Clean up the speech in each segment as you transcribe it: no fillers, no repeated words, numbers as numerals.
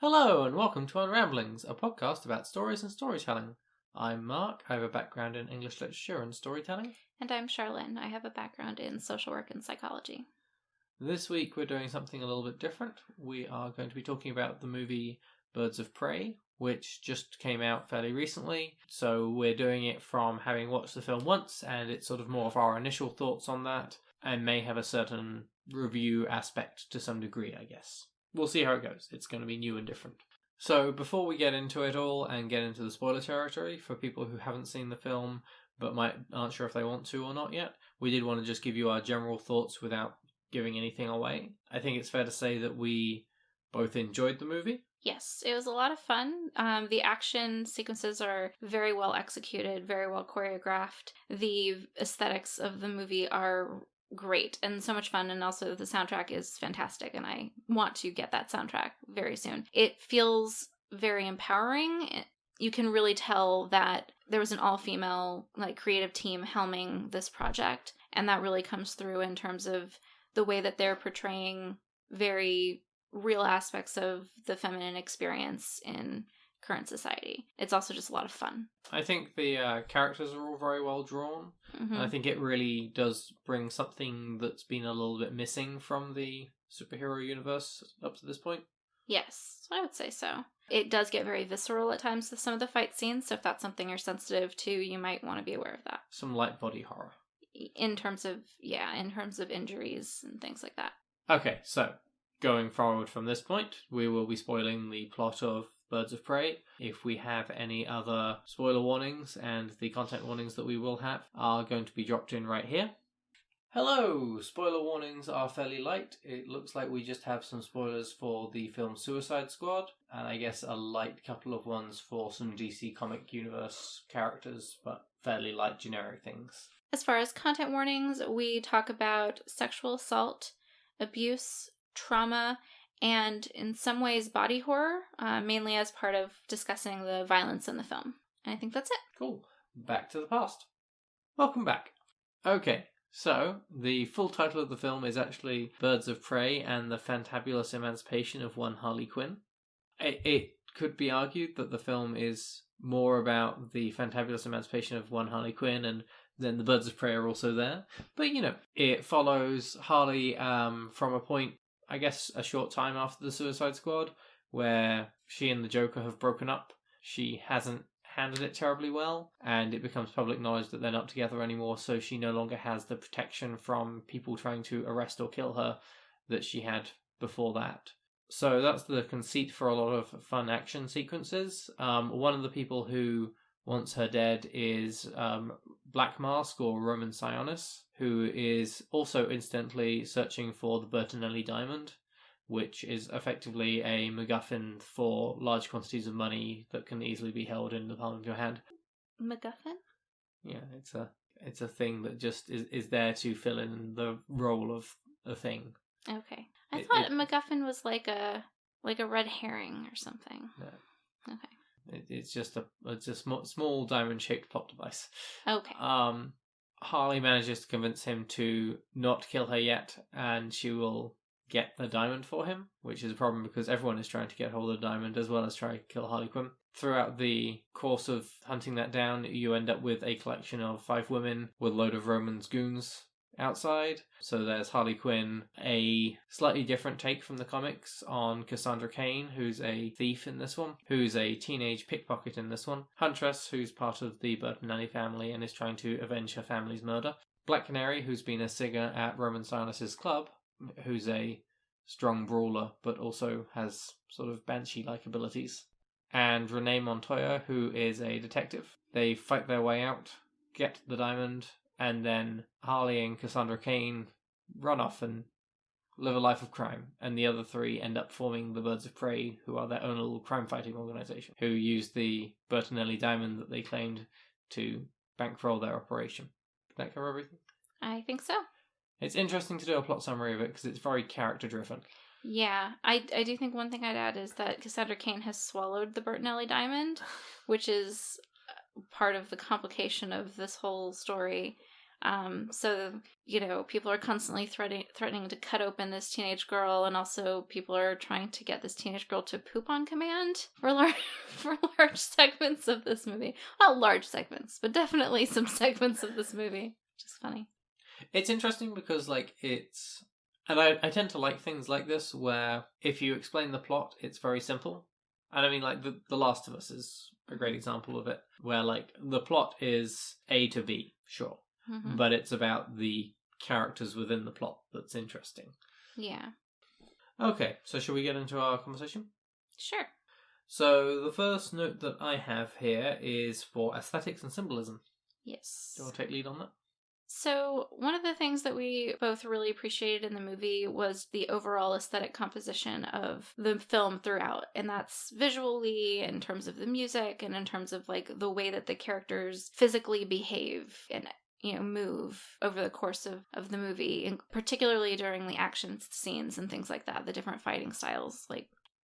Hello and welcome to Unramblings, a podcast about stories and storytelling. I'm Mark, I have a background in English literature and storytelling. And I'm Charlene, I have a background in social work and psychology. This week we're doing something a little bit different. We are going to be talking about the movie Birds of Prey, which just came out fairly recently. So we're doing it from having watched the film once, and it's sort of more of our initial thoughts on that, and may have a certain review aspect to some degree, I guess. We'll see how it goes. It's going to be new and different. So before we get into it all and get into the spoiler territory, for people who haven't seen the film but aren't sure if they want to or not yet, we did want to just give you our general thoughts without giving anything away. I think it's fair to say that we both enjoyed the movie. Yes, it was a lot of fun. The action sequences are very well executed, very well choreographed. The aesthetics of the movie are great and so much fun, and also the soundtrack is fantastic, and I want to get that soundtrack very soon. It feels very empowering. You can really tell that there was an all-female creative team helming this project, and that really comes through in terms of the way that they're portraying very real aspects of the feminine experience in current society. It's also just a lot of fun. I think the characters are all very well drawn. Mm-hmm. I think it really does bring something that's been a little bit missing from the superhero universe up to this point. Yes, I would say so. It does get very visceral at times with some of the fight scenes, so if that's something you're sensitive to, you might want to be aware of that. Some light body horror. In terms of injuries and things like that. Okay, so going forward from this point, we will be spoiling the plot of Birds of Prey. If we have any other spoiler warnings, and the content warnings that we will have are going to be dropped in right here. Hello! Spoiler warnings are fairly light. It looks like we just have some spoilers for the film Suicide Squad, and I guess a light couple of ones for some DC Comic Universe characters, but fairly light generic things. As far as content warnings, we talk about sexual assault, abuse, trauma, and in some ways body horror, mainly as part of discussing the violence in the film. And I think that's it. Cool. Back to the past. Welcome back. Okay, so the full title of the film is actually Birds of Prey and the Fantabulous Emancipation of one Harley Quinn. It could be argued that the film is more about the Fantabulous Emancipation of one Harley Quinn, and then the Birds of Prey are also there. But, it follows Harley from a point, I guess, a short time after the Suicide Squad, where she and the Joker have broken up. She hasn't handled it terribly well, and it becomes public knowledge that they're not together anymore, so she no longer has the protection from people trying to arrest or kill her that she had before that. So that's the conceit for a lot of fun action sequences. One of the people who wants her dead is Black Mask, or Roman Sionis, who is also incidentally searching for the Bertinelli diamond, which is effectively a MacGuffin for large quantities of money that can easily be held in the palm of your hand. MacGuffin? Yeah, it's a thing that just is there to fill in the role of a thing. Okay. I thought MacGuffin was like a red herring or something. No. Okay. It's just a small diamond-shaped plot device. Okay. Harley manages to convince him to not kill her yet, and she will get the diamond for him, which is a problem because everyone is trying to get hold of the diamond as well as try to kill Harley Quinn. Throughout the course of hunting that down, you end up with a collection of 5 women with a load of Roman's goons outside. So there's Harley Quinn, a slightly different take from the comics on Cassandra Cain, who's a thief in this one, who's a teenage pickpocket in this one, Huntress, who's part of the Bertinelli family and is trying to avenge her family's murder, Black Canary, who's been a singer at Roman Sionis' club, who's a strong brawler but also has sort of banshee-like abilities, and Renee Montoya, who is a detective. They fight their way out, get the diamond, and then Harley and Cassandra Cain run off and live a life of crime. And the other 3 end up forming the Birds of Prey, who are their own little crime-fighting organisation, who use the Bertinelli diamond that they claimed to bankroll their operation. Did that cover everything? I think so. It's interesting to do a plot summary of it because it's very character-driven. Yeah, I do think one thing I'd add is that Cassandra Cain has swallowed the Bertinelli diamond, which is part of the complication of this whole story. So, people are constantly threatening to cut open this teenage girl, and also people are trying to get this teenage girl to poop on command for large segments of this movie. Not large segments, but definitely some segments of this movie, which is funny. It's interesting because, and I tend to like things like this where if you explain the plot, it's very simple. And I mean, The Last of Us is a great example of it, where, the plot is A to B, sure. Mm-hmm. But it's about the characters within the plot that's interesting. Yeah. Okay, so shall we get into our conversation? Sure. So the first note that I have here is for aesthetics and symbolism. Yes. Do you want to take lead on that? So one of the things that we both really appreciated in the movie was the overall aesthetic composition of the film throughout. And that's visually, in terms of the music, and in terms of the way that the characters physically behave and move over the course of the movie, and particularly during the action scenes and things like that, the different fighting styles.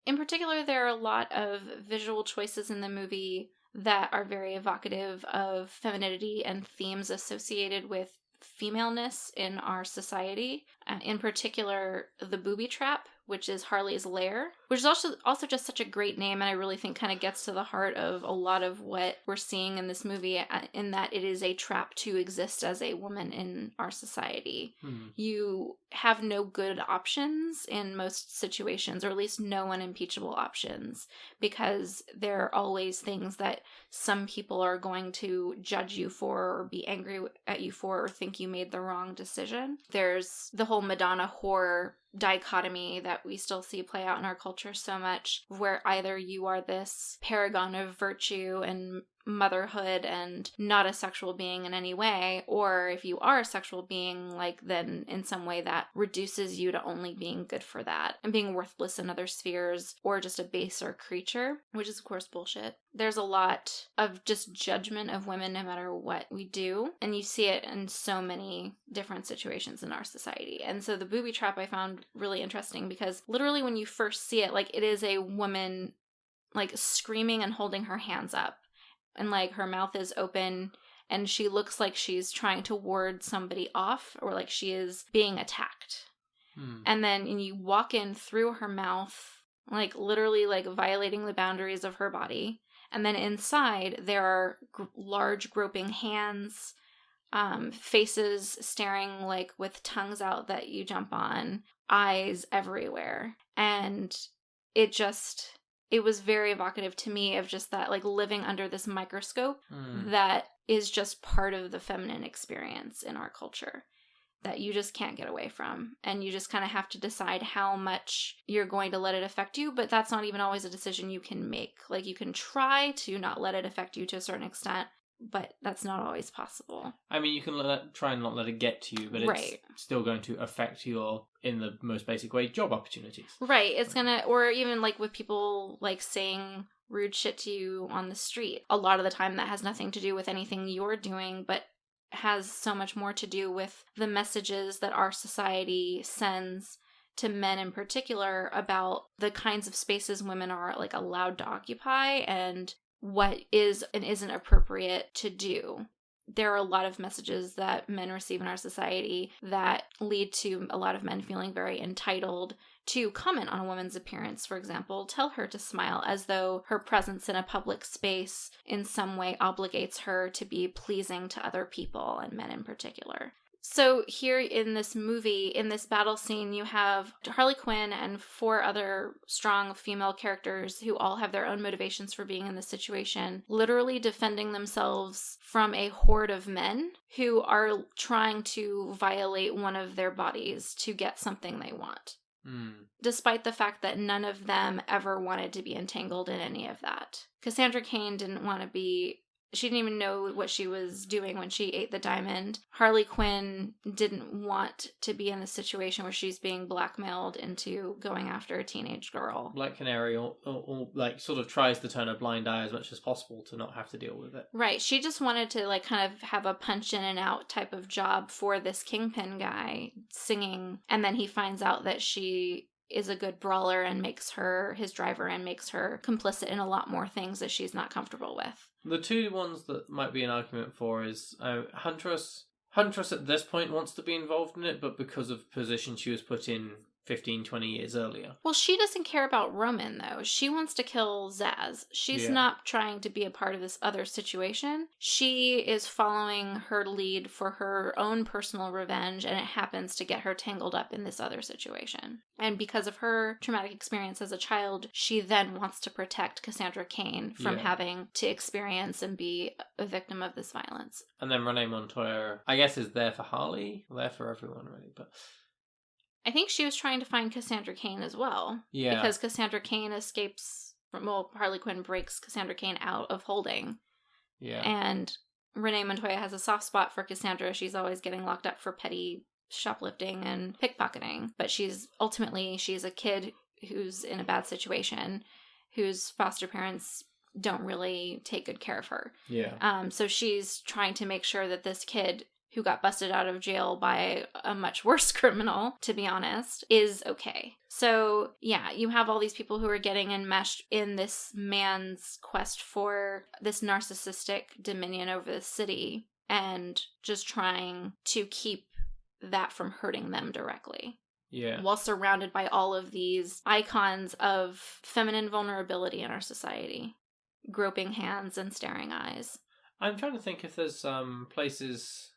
In particular, there are a lot of visual choices in the movie that are very evocative of femininity and themes associated with femaleness in our society. In particular, the booby trap, which is Harley's lair, which is also just such a great name, and I really think kind of gets to the heart of a lot of what we're seeing in this movie, in that it is a trap to exist as a woman in our society. You have no good options in most situations, or at least no unimpeachable options, because there are always things that some people are going to judge you for, or be angry at you for, or think you made the wrong decision. There's the whole Madonna whore dichotomy that we still see play out in our culture so much, where either you are this paragon of virtue and motherhood and not a sexual being in any way, or if you are a sexual being, then in some way that reduces you to only being good for that and being worthless in other spheres, or just a baser creature, which is of course bullshit. There's a lot of just judgment of women no matter what we do, and you see it in so many different situations in our society. And so the booby trap I found really interesting, because literally when you first see it, it is a woman screaming and holding her hands up, and her mouth is open, and she looks like she's trying to ward somebody off, or she is being attacked. And then you walk in through her mouth, literally violating the boundaries of her body, and then inside there are large groping hands, faces staring with tongues out that you jump on, eyes everywhere. And it was very evocative to me of just that, living under this microscope that is just part of the feminine experience in our culture that you just can't get away from. And you just kind of have to decide how much you're going to let it affect you, but that's not even always a decision you can make. You can try to not let it affect you to a certain extent, but that's not always possible. I mean, you can try and not let it get to you, but it's still going to affect your, in the most basic way, job opportunities. Right. It's gonna, or even with people saying rude shit to you on the street. A lot of the time that has nothing to do with anything you're doing, but has so much more to do with the messages that our society sends to men in particular about the kinds of spaces women are allowed to occupy, and what is and isn't appropriate to do. There are a lot of messages that men receive in our society that lead to a lot of men feeling very entitled to comment on a woman's appearance. For example, tell her to smile, as though her presence in a public space in some way obligates her to be pleasing to other people, and men in particular. So here in this movie, in this battle scene, you have Harley Quinn and 4 other strong female characters who all have their own motivations for being in this situation, literally defending themselves from a horde of men who are trying to violate one of their bodies to get something they want. Despite the fact that none of them ever wanted to be entangled in any of that. Cassandra Cain didn't want to be... She didn't even know what she was doing when she ate the diamond. Harley Quinn didn't want to be in the situation where she's being blackmailed into going after a teenage girl. Black Canary or sort of tries to turn a blind eye as much as possible to not have to deal with it. Right. She just wanted to kind of have a punch in and out type of job for this Kingpin guy singing. And then he finds out that she is a good brawler and makes her his driver and makes her complicit in a lot more things that she's not comfortable with. The 2 ones that might be an argument for is Huntress Huntress at this point wants to be involved in it, but because of the position she was put in 15, 20 years earlier. Well, she doesn't care about Roman, though. She wants to kill Zaz. She's not trying to be a part of this other situation. She is following her lead for her own personal revenge, and it happens to get her tangled up in this other situation. And because of her traumatic experience as a child, she then wants to protect Cassandra Cain from having to experience and be a victim of this violence. And then Renee Montoya, I guess, is there for Harley. There for everyone, really, but... I think she was trying to find Cassandra Cain as well. Yeah. Because Cassandra Cain escapes from... Well, Harley Quinn breaks Cassandra Cain out of holding. Yeah. And Renee Montoya has a soft spot for Cassandra. She's always getting locked up for petty shoplifting and pickpocketing. But she's a kid who's in a bad situation, whose foster parents don't really take good care of her. Yeah. So she's trying to make sure that this kid, who got busted out of jail by a much worse criminal, to be honest, is okay. So, yeah, you have all these people who are getting enmeshed in this man's quest for this narcissistic dominion over the city and just trying to keep that from hurting them directly. Yeah. While surrounded by all of these icons of feminine vulnerability in our society. Groping hands and staring eyes. I'm trying to think if there's places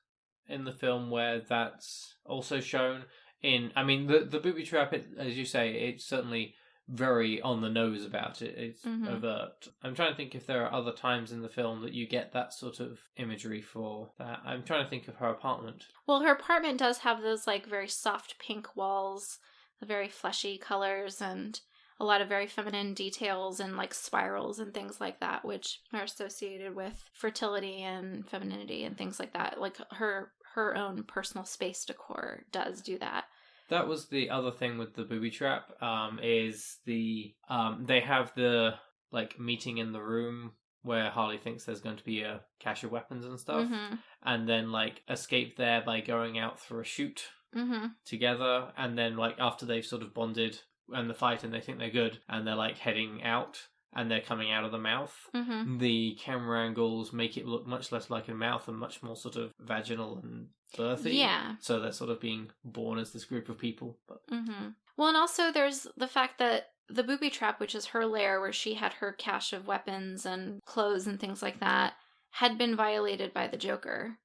in the film where that's also shown in... I mean, the booby trap, as you say, it's certainly very on the nose about it. It's overt. I'm trying to think if there are other times in the film that you get that sort of imagery for that. I'm trying to think of her apartment. Well, her apartment does have those, like, very soft pink walls, the very fleshy colors, and a lot of very feminine details and, like, spirals and things like that, which are associated with fertility and femininity and things like that. Like, her own personal space decor does do that. That was the other thing with the booby trap, is they have the, like, meeting in the room where Harley thinks there's going to be a cache of weapons and stuff, and then, like, escape there by going out for a shoot together, and then, like, after they've sort of bonded and the fight and they think they're good, and they're, like, heading out, and they're coming out of the mouth, the camera angles make it look much less like a mouth and much more sort of vaginal and birthy. Yeah. So they're sort of being born as this group of people. But... Well, and also there's the fact that the booby trap, which is her lair where she had her cache of weapons and clothes and things like that, had been violated by the Joker.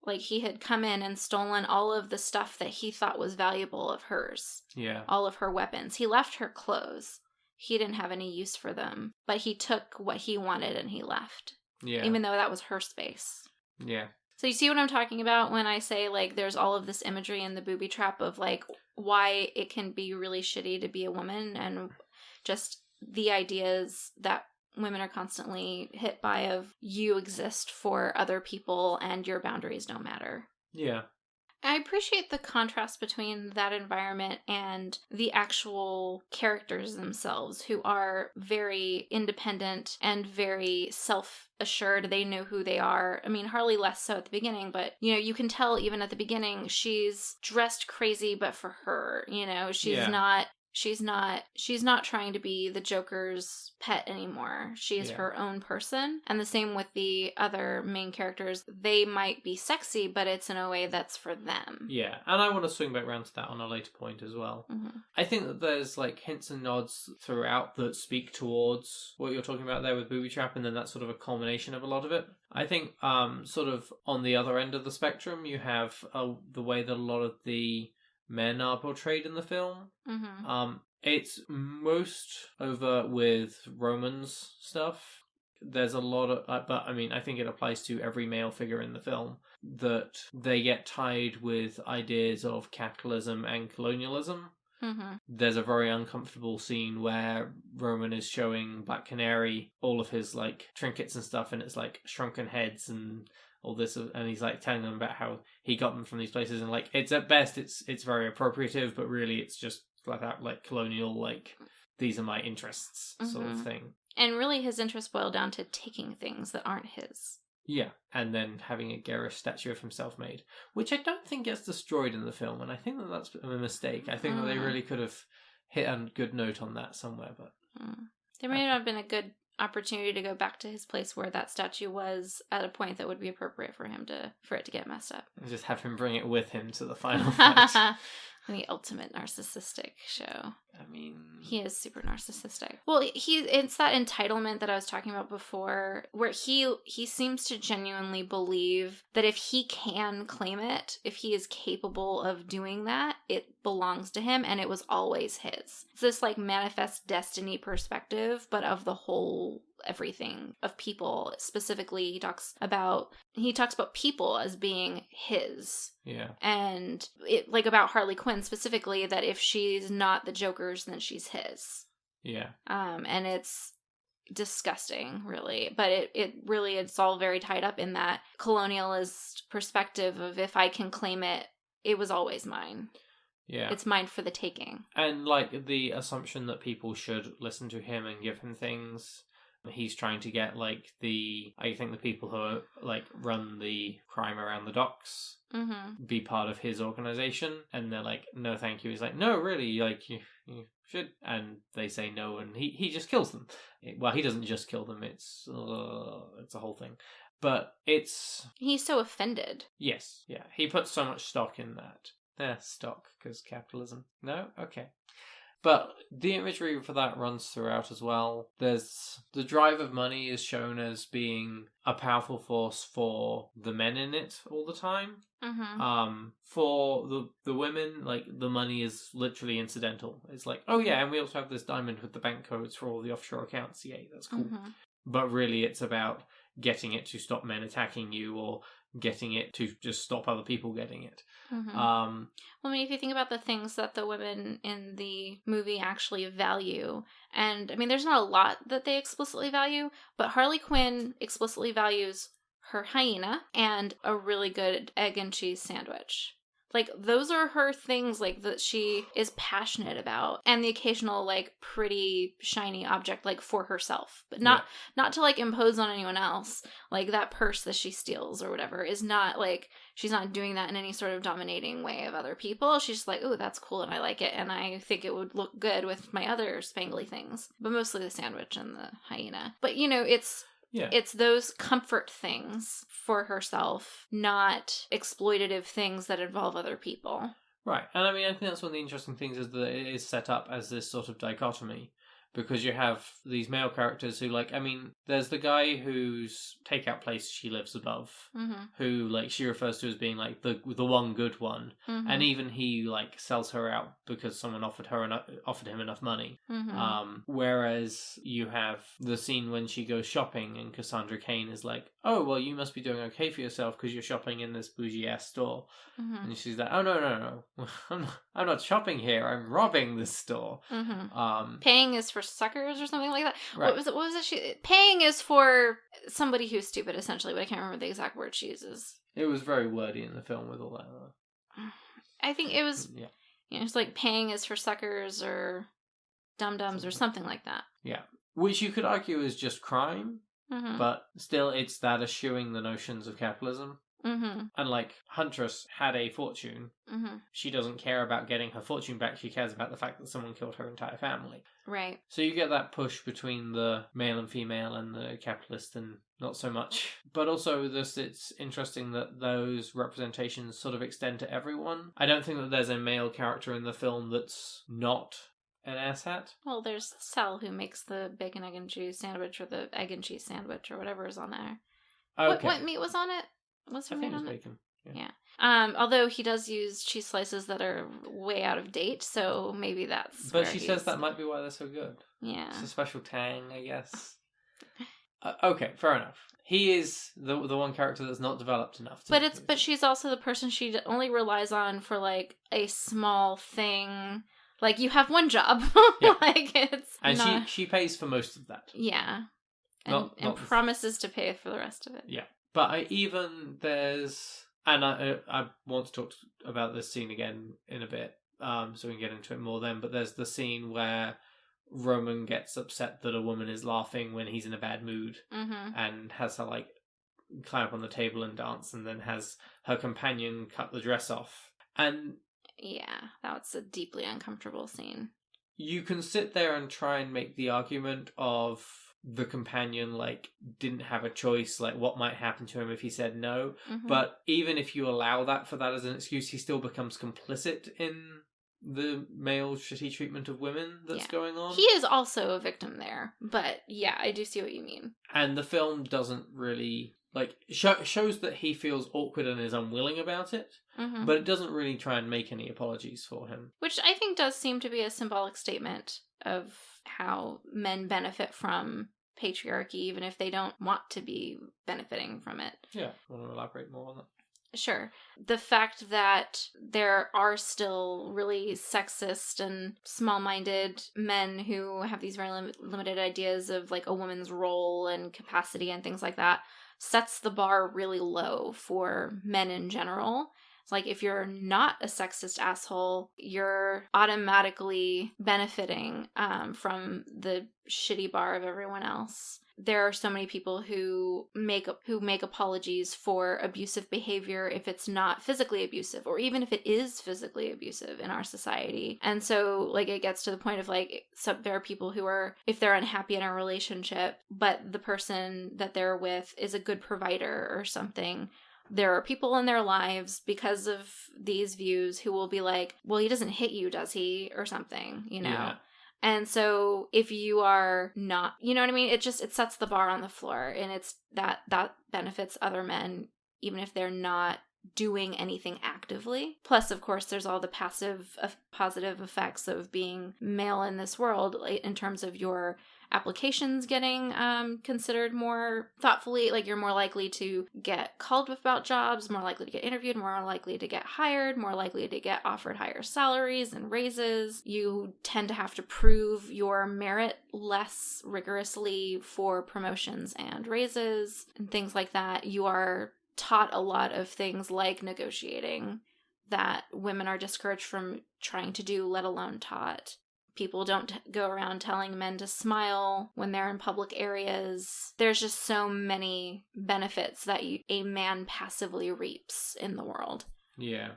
Like, he had come in and stolen all of the stuff that he thought was valuable of hers. Yeah. All of her weapons. He left her clothes. He didn't have any use for them. But he took what he wanted and he left. Yeah. Even though that was her space. Yeah. So you see what I'm talking about when I say, like, there's all of this imagery in the booby trap of, like, why it can be really shitty to be a woman, and just the ideas that women are constantly hit by of you exist for other people and your boundaries don't matter. Yeah. I appreciate the contrast between that environment and the actual characters themselves, who are very independent and very self-assured. They know who they are. I mean, Harley less so at the beginning, but, you know, you can tell even at the beginning she's dressed crazy, but for her, you know, she's not trying to be the Joker's pet anymore. She is her own person. And the same with the other main characters. They might be sexy, but it's in a way that's for them. Yeah, and I want to swing back around to that on a later point as well. I think that there's, like, hints and nods throughout that speak towards what you're talking about there with booby trap, and then that's sort of a culmination of a lot of it. I think sort of on the other end of the spectrum, you have the way that a lot of the men are portrayed in the film. It's most over with Roman's stuff. There's a lot of, but I mean, I think it applies to every male figure in the film, that they get tied with ideas of capitalism and colonialism. There's a very uncomfortable scene where Roman is showing Black Canary all of his, like, trinkets and stuff, and it's like shrunken heads and all this, and he's, like, telling them about how he got them from these places, and, like, it's at best it's very appropriative, but really it's just flat out, like, colonial, like, these are my interests sort of thing. And really his interests boil down to taking things that aren't his. Yeah, and then having a garish statue of himself made, which I don't think gets destroyed in the film, and I think that that's a mistake. I think that they really could have hit a good note on that somewhere, but... There may not have been a good opportunity to go back to his place where that statue was at a point that would be appropriate for it to get messed up. And just have him bring it with him to the final fight. The ultimate narcissistic show. I mean, he is super narcissistic. Well, it's that entitlement that I was talking about before, where he seems to genuinely believe that if he can claim it, if he is capable of doing that, it belongs to him and it was always his. It's this like manifest destiny perspective, but of the whole everything of people. Specifically, he talks about people as being his. Yeah. And it, like, about Harley Quinn specifically, that if she's not the Joker's, then she's his. Yeah. And it's disgusting, really. But it's all very tied up in that colonialist perspective of, if I can claim it, it was always mine. Yeah. It's mine for the taking. And like the assumption that people should listen to him and give him things. He's trying to get like I think the people who like run the crime around the docks be part of his organization, and they're like, no thank you. He's like, no really, like you should, and they say no, and he just kills them. Well, he doesn't just kill them, it's a whole thing, but he's so offended. Yes, yeah, he puts so much stock in that. Stock, because capitalism. No? Okay. But the imagery for that runs throughout as well. There's the drive of money is shown as being a powerful force for the men in it all the time. For the women, like, the money is literally incidental. It's like, oh yeah, and we also have this diamond with the bank codes for all the offshore accounts. Yay, that's cool. But really it's about getting it to stop men attacking you, or getting it to just stop other people getting it. Well, I mean, if you think about the things that the women in the movie actually value, and I mean, there's not a lot that they explicitly value, but Harley Quinn explicitly values her hyena and a really good egg and cheese sandwich. Like, those are her things, like, that she is passionate about. And the occasional, like, pretty, shiny object, like, for herself. But not to, like, impose on anyone else. Like, that purse that she steals or whatever is not, like, she's not doing that in any sort of dominating way of other people. She's just like, oh, that's cool and I like it. And I think it would look good with my other spangly things. But mostly the sandwich and the hyena. But, you know, it's those comfort things for herself, not exploitative things that involve other people. Right. And I mean, I think that's one of the interesting things, is that it is set up as this sort of dichotomy. Because you have these male characters who, like, I mean, there's the guy whose takeout place she lives above, who, like, she refers to as being, like, the one good one. And even he, like, sells her out because someone offered him enough money. Whereas you have the scene when she goes shopping and Cassandra Cain is like, oh, well, you must be doing okay for yourself because you're shopping in this bougie-ass store. And she's like, oh, no. I'm not shopping here. I'm robbing this store. Paying is for suckers or something like that. Right. What was it? Paying is for somebody who's stupid, essentially, but I can't remember the exact word she uses. It was very wordy in the film with all that. I think it was, it's like paying is for suckers or dum-dums or something like that. Yeah. Which you could argue is just crime, but still it's that eschewing the notions of capitalism. And like, Huntress had a fortune. She doesn't care about getting her fortune back. She cares about the fact that someone killed her entire family. Right. So you get that push between the male and female and the capitalist, and not so much. But also it's interesting that those representations sort of extend to everyone. I don't think that there's a male character in the film that's not an asshat. Well, there's Sal, who makes the bacon, egg, and cheese sandwich, or the egg and cheese sandwich, or whatever is on there. Okay. What meat was on it? What's her I meat think it on was it? bacon. Yeah. Although he does use cheese slices that are way out of date, so maybe that's. But she says that might be why they're so good. Yeah. It's a special tang, I guess. Okay, fair enough. He is the one character that's not developed enough. But she's also the person she only relies on for, like, a small thing. Like, you have one job. Like, it's and not... she pays for most of that. Yeah. And Not promises to pay for the rest of it. Yeah. But there's... And I want to talk about this scene again in a bit, so we can get into it more then. But there's the scene where Roman gets upset that a woman is laughing when he's in a bad mood, and has her, like, climb up on the table and dance, and then has her companion cut the dress off. And... yeah, that's a deeply uncomfortable scene. You can sit there and try and make the argument of the companion, like, didn't have a choice, like, what might happen to him if he said no. Mm-hmm. But even if you allow that for that as an excuse, he still becomes complicit in the male shitty treatment of women that's going on. He is also a victim there, but yeah, I do see what you mean. And the film doesn't really, like, shows that he feels awkward and is unwilling about it, Mm-hmm. but it doesn't really try and make any apologies for him. Which I think does seem to be a symbolic statement of how men benefit from patriarchy, even if they don't want to be benefiting from it. Yeah, want to elaborate more on that? Sure. The fact that there are still really sexist and small-minded men who have these very limited ideas of, like, a woman's role and capacity and things like that sets the bar really low for men in general. It's like, if you're not a sexist asshole, you're automatically benefiting from the shitty bar of everyone else. There are so many people who make apologies for abusive behavior if it's not physically abusive, or even if it is physically abusive in our society. And so, like, it gets to the point of, like, there are people who are, if they're unhappy in a relationship, but the person that they're with is a good provider or something, there are people in their lives because of these views who will be like, well, he doesn't hit you, does he? Or something, you know? Yeah. And so if you are not, you know what I mean? It sets the bar on the floor, and it's that benefits other men, even if they're not doing anything actively. Plus, of course, there's all the positive effects of being male in this world, in terms of your applications getting considered more thoughtfully. Like, you're more likely to get called about jobs, more likely to get interviewed, more likely to get hired, more likely to get offered higher salaries and raises. You tend to have to prove your merit less rigorously for promotions and raises and things like that. You are taught a lot of things like negotiating that women are discouraged from trying to do, let alone taught. People don't go around telling men to smile when they're in public areas. There's just so many benefits that a man passively reaps in the world. Yeah.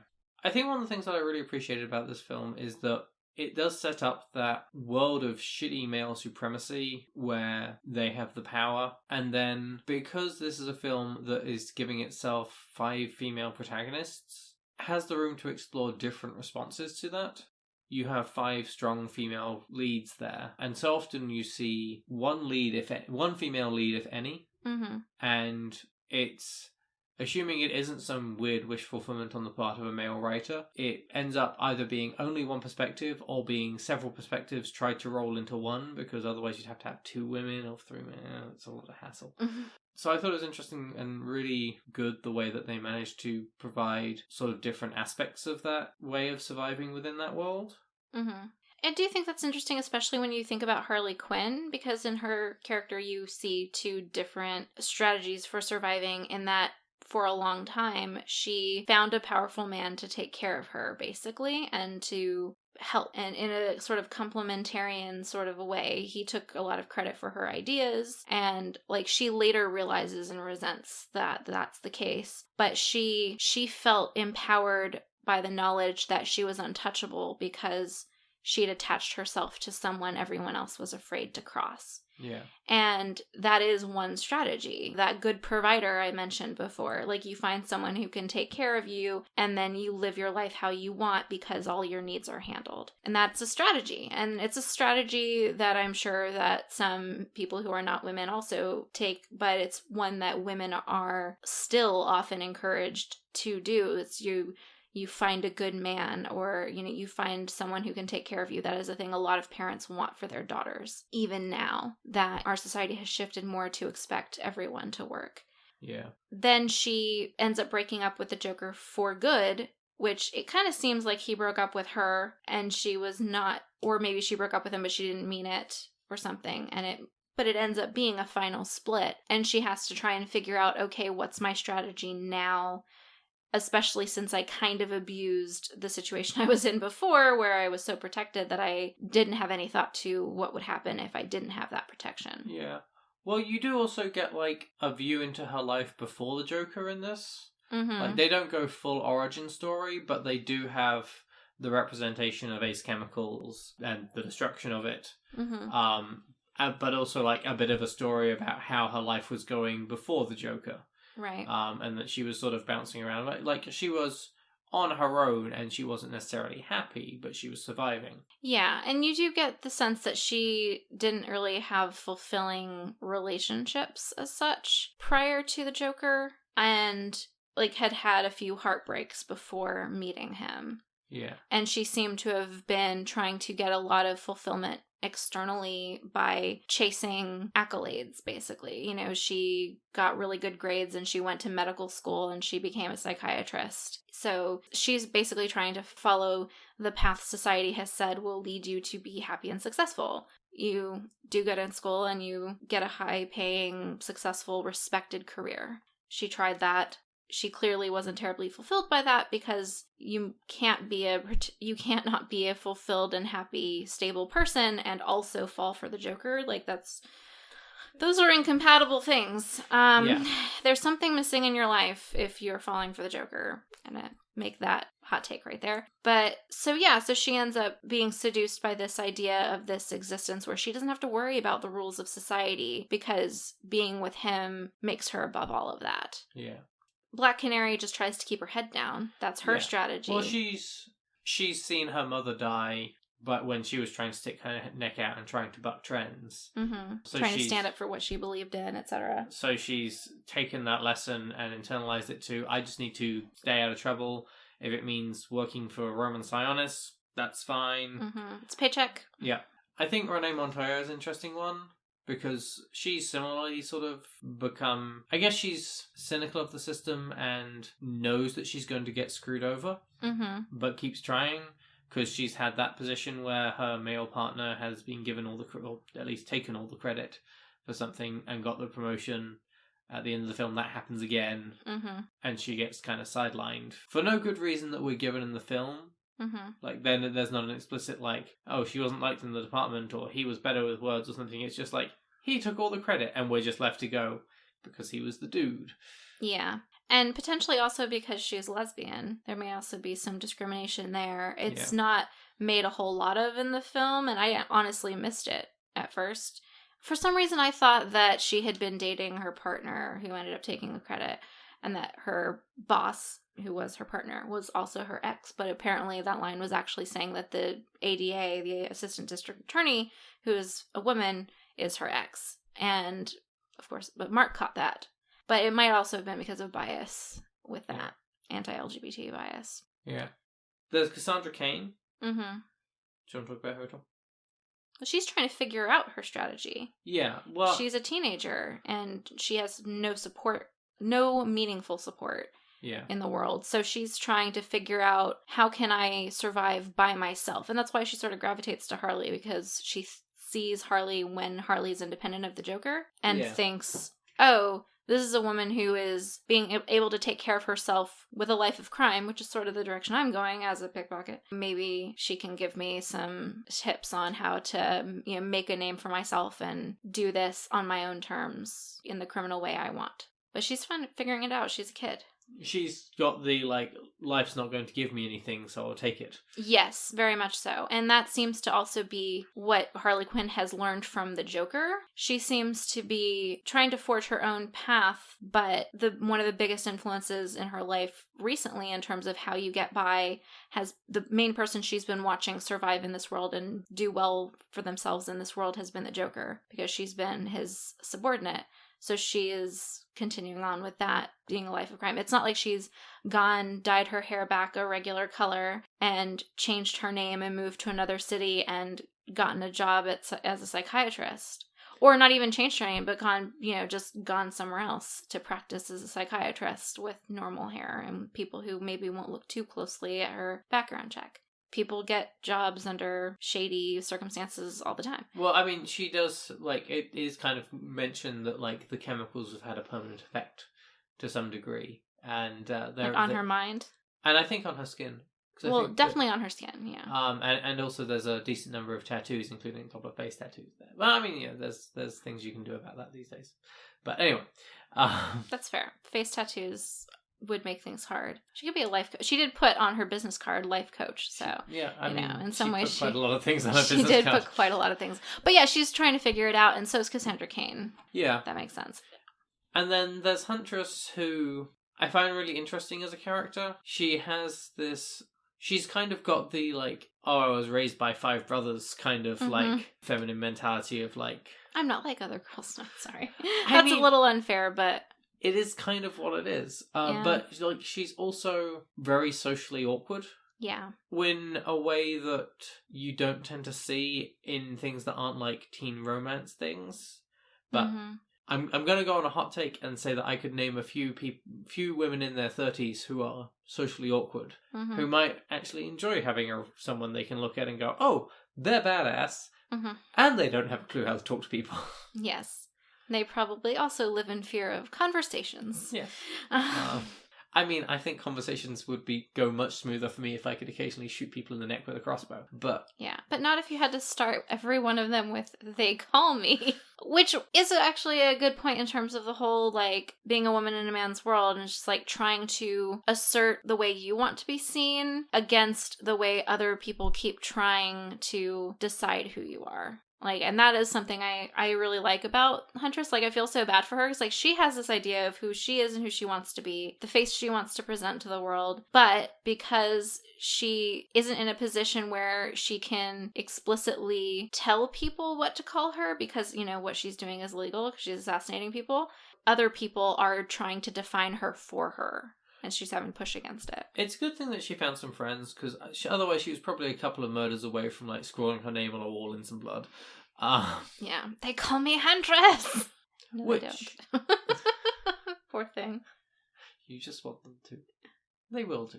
I think one of the things that I really appreciated about this film is that it does set up that world of shitty male supremacy where they have the power. And then, because this is a film that is giving itself 5 female protagonists, has the room to explore different responses to that. You have 5 strong female leads there, and so often you see one female lead, if any, mm-hmm. and it's, assuming it isn't some weird wish fulfillment on the part of a male writer, it ends up either being only one perspective or being several perspectives tried to roll into one, because otherwise you'd have to have 2 women or 3 men. It's a lot of hassle. Mm-hmm. So I thought it was interesting and really good the way that they managed to provide sort of different aspects of that way of surviving within that world. Mm-hmm. I do think that's interesting, especially when you think about Harley Quinn, because in her character you see 2 different strategies for surviving, in that for a long time she found a powerful man to take care of her, basically, and to help, and in a sort of complementarian sort of a way. He took a lot of credit for her ideas, and, like, she later realizes and resents that that's the case, but she felt empowered by the knowledge that she was untouchable because she'd attached herself to someone everyone else was afraid to cross. Yeah. And that is one strategy. That good provider I mentioned before. Like, you find someone who can take care of you, and then you live your life how you want because all your needs are handled. And that's a strategy. And it's a strategy that I'm sure that some people who are not women also take, but it's one that women are still often encouraged to do. It's you find a good man, or, you know, you find someone who can take care of you. That is a thing a lot of parents want for their daughters, even now that our society has shifted more to expect everyone to work. Yeah. Then she ends up breaking up with the Joker for good, which it kind of seems like he broke up with her and she was not, or maybe she broke up with him but she didn't mean it or something, but it ends up being a final split, and she has to try and figure out, okay, what's my strategy now? Especially since I kind of abused the situation I was in before, where I was so protected that I didn't have any thought to what would happen if I didn't have that protection. Yeah. Well, you do also get, like, a view into her life before the Joker in this. Mm-hmm. Like, they don't go full origin story, but they do have the representation of Ace Chemicals and the destruction of it. Mm-hmm. but also like a bit of a story about how her life was going before the Joker. Right. And that she was sort of bouncing around. Like she was on her own and she wasn't necessarily happy, but she was surviving. Yeah, and you do get the sense that she didn't really have fulfilling relationships as such prior to the Joker, and like had a few heartbreaks before meeting him. Yeah. And she seemed to have been trying to get a lot of fulfillment externally by chasing accolades, basically. You know, she got really good grades and she went to medical school and she became a psychiatrist. So she's basically trying to follow the path society has said will lead you to be happy and successful. You do good in school and you get a high-paying, successful, respected career. She tried that. She clearly wasn't terribly fulfilled by that because you can't not be a fulfilled and happy, stable person and also fall for the Joker. Like those are incompatible things. There's something missing in your life if you're falling for the Joker. I'm gonna make that hot take right there. But so she ends up being seduced by this idea of this existence where she doesn't have to worry about the rules of society because being with him makes her above all of that. Yeah. Black Canary just tries to keep her head down. That's her strategy. Well, she's seen her mother die, but when she was trying to stick her neck out and trying to buck trends. Mm-hmm. So trying to stand up for what she believed in, etc. So she's taken that lesson and internalized it to, I just need to stay out of trouble. If it means working for Roman Sionis, that's fine. Mm-hmm. It's a paycheck. Yeah. I think Renee Montoya is an interesting one. Because she's similarly sort of become... I guess she's cynical of the system and knows that she's going to get screwed over. Mm-hmm. But keeps trying. Because she's had that position where her male partner has been given all the... or at least taken all the credit for something and got the promotion. At the end of the film, that happens again. Mm-hmm. And she gets kind of sidelined. For no good reason that we're given in the film. Mm-hmm. Like, then there's not an explicit, like, oh, she wasn't liked in the department, or he was better with words or something. It's just like, he took all the credit, and we're just left to go, because he was the dude. Yeah. And potentially also because she's lesbian. There may also be some discrimination there. It's not made a whole lot of in the film, and I honestly missed it at first. For some reason, I thought that she had been dating her partner, who ended up taking the credit, and that her boss, who was her partner, was also her ex. But apparently that line was actually saying that the ADA, the assistant district attorney, who is a woman, is her ex. And, of course, but Mark caught that. But it might also have been because of bias with that, anti-LGBT bias. Yeah. There's Cassandra Cain. Mm-hmm. Do you want to talk about her at all? Well, she's trying to figure out her strategy. Yeah, well... She's a teenager, and she has no support, no meaningful support in the world. So she's trying to figure out, how can I survive by myself? And that's why she sort of gravitates to Harley, because she sees Harley when Harley's independent of the Joker, and thinks, oh, this is a woman who is being able to take care of herself with a life of crime, which is sort of the direction I'm going as a pickpocket. Maybe she can give me some tips on how to, make a name for myself and do this on my own terms in the criminal way I want. But she's figuring it out. She's a kid. She's got the, life's not going to give me anything, so I'll take it. Yes, very much so. And that seems to also be what Harley Quinn has learned from the Joker. She seems to be trying to forge her own path, but one of the biggest influences in her life recently in terms of how you get by has the main person she's been watching survive in this world and do well for themselves in this world has been the Joker, because she's been his subordinate. So she is continuing on with that, being a life of crime. It's not like she's gone, dyed her hair back a regular color, and changed her name and moved to another city and gotten a job as a psychiatrist. Or not even changed her name, but just gone somewhere else to practice as a psychiatrist with normal hair and people who maybe won't look too closely at her background check. People get jobs under shady circumstances all the time. Well, I mean, she does, it is kind of mentioned that, the chemicals have had a permanent effect to some degree. And on her mind? And I think on her skin. Well, definitely on her skin, yeah. And also there's a decent number of tattoos, including a couple of face tattoos there. Well, I mean, there's things you can do about that these days. But anyway. That's fair. Face tattoos would make things hard. She could be a life coach. She did put on her business card life coach, so yeah, I mean, in some ways she put quite a lot of things on her business card. She did card. put quite a lot of things. But yeah, she's trying to figure it out, and so is Cassandra Cain. Yeah. That makes sense. And then there's Huntress, who I find really interesting as a character. She has this... She's kind of got the, like, oh, I was raised by 5 brothers kind of, like, feminine mentality of, like... I'm not like other girls. No, sorry. That's a little unfair, but... It is kind of what it is. But, like, she's also very socially awkward. Yeah. In a way that you don't tend to see in things that aren't, like, teen romance things. But... I'm going to go on a hot take and say that I could name a few women in their 30s who are socially awkward, who might actually enjoy having someone they can look at and go, oh, they're badass, and they don't have a clue how to talk to people. Yes. They probably also live in fear of conversations. Yeah. I mean, I think conversations would go much smoother for me if I could occasionally shoot people in the neck with a crossbow. But yeah, but not if you had to start every one of them with "they call me," which is actually a good point in terms of the whole, like, being a woman in a man's world and just, like, trying to assert the way you want to be seen against the way other people keep trying to decide who you are. Like, and that is something I really like about Huntress. Like, I feel so bad for her because, like, she has this idea of who she is and who she wants to be, the face she wants to present to the world. But because she isn't in a position where she can explicitly tell people what to call her because, you know, what she's doing is illegal because she's assassinating people, other people are trying to define her for her. And she's having to push against it. It's a good thing that she found some friends, because otherwise she was probably a couple of murders away from, like, scrawling her name on a wall in some blood. Yeah, they call me Huntress! No, which... they don't. Poor thing. You just want them to. They will do.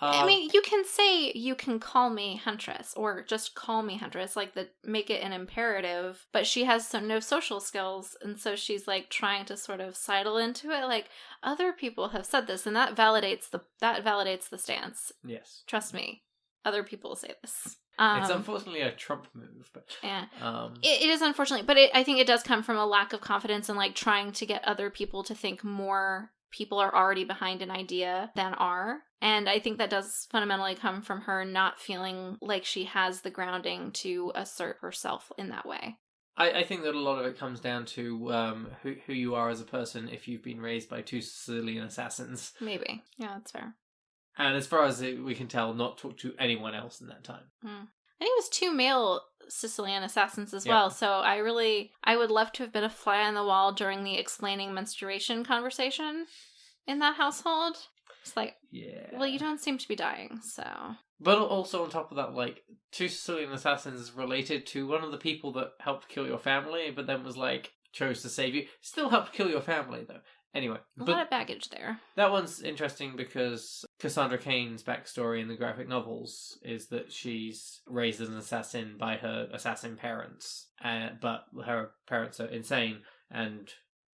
I mean, you can say, you can call me Huntress, or just call me Huntress, like, make it an imperative, but she has no social skills, and so she's, like, trying to sort of sidle into it, like, other people have said this, and that validates the stance. Yes. Trust me. Other people say this. It's unfortunately a Trump move, but... Yeah. It is unfortunately, but I think it does come from a lack of confidence and, like, trying to get other people to think more people are already behind an idea than are. And I think that does fundamentally come from her not feeling like she has the grounding to assert herself in that way. I think that a lot of it comes down to who you are as a person if you've been raised by 2 Sicilian assassins. Maybe. Yeah, that's fair. And as far as we can tell, not talk to anyone else in that time. I think it was 2 male Sicilian assassins as well, so I would love to have been a fly on the wall during the explaining menstruation conversation in that household. It's like, well, you don't seem to be dying, so... But also on top of that, like, 2 Sicilian assassins related to one of the people that helped kill your family, but then was, like, chose to save you. Still helped kill your family, though. Anyway. A lot of baggage there. That one's interesting because Cassandra Cain's backstory in the graphic novels is that she's raised as an assassin by her assassin parents, but her parents are insane, and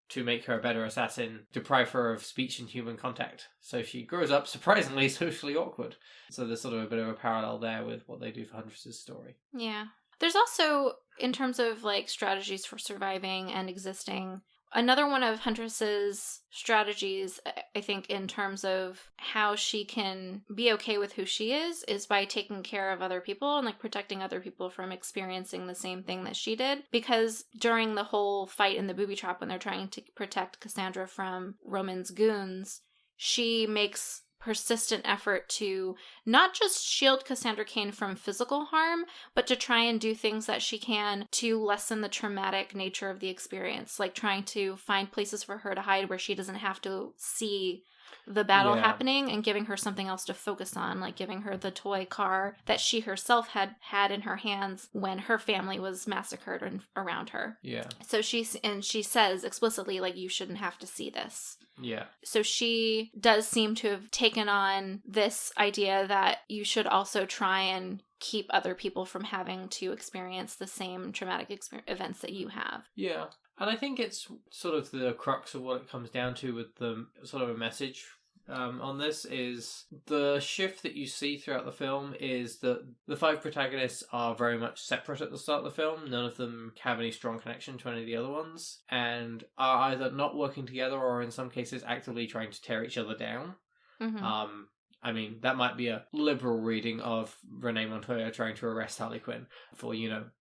to make her a better assassin, deprive her of speech and human contact. So she grows up surprisingly socially awkward. So there's sort of a bit of a parallel there with what they do for Huntress's story. Yeah. There's also, in terms of, like, strategies for surviving and existing, another one of Huntress's strategies, I think, in terms of how she can be okay with who she is by taking care of other people and, like, protecting other people from experiencing the same thing that she did. Because during the whole fight in the booby trap, when they're trying to protect Cassandra from Roman's goons, she makes persistent effort to not just shield Cassandra Cain from physical harm, but to try and do things that she can to lessen the traumatic nature of the experience, like trying to find places for her to hide where she doesn't have to see the battle happening, and giving her something else to focus on, like giving her the toy car that she herself had in her hands when her family was massacred around her. Yeah. So she says explicitly, like, you shouldn't have to see this. Yeah. So she does seem to have taken on this idea that you should also try and keep other people from having to experience the same traumatic events that you have. Yeah. And I think it's sort of the crux of what it comes down to with the sort of a message on this is the shift that you see throughout the film is that the 5 protagonists are very much separate at the start of the film. None of them have any strong connection to any of the other ones, and are either not working together or in some cases actively trying to tear each other down. Mm-hmm. I mean, that might be a liberal reading of Renee Montoya trying to arrest Harley Quinn for,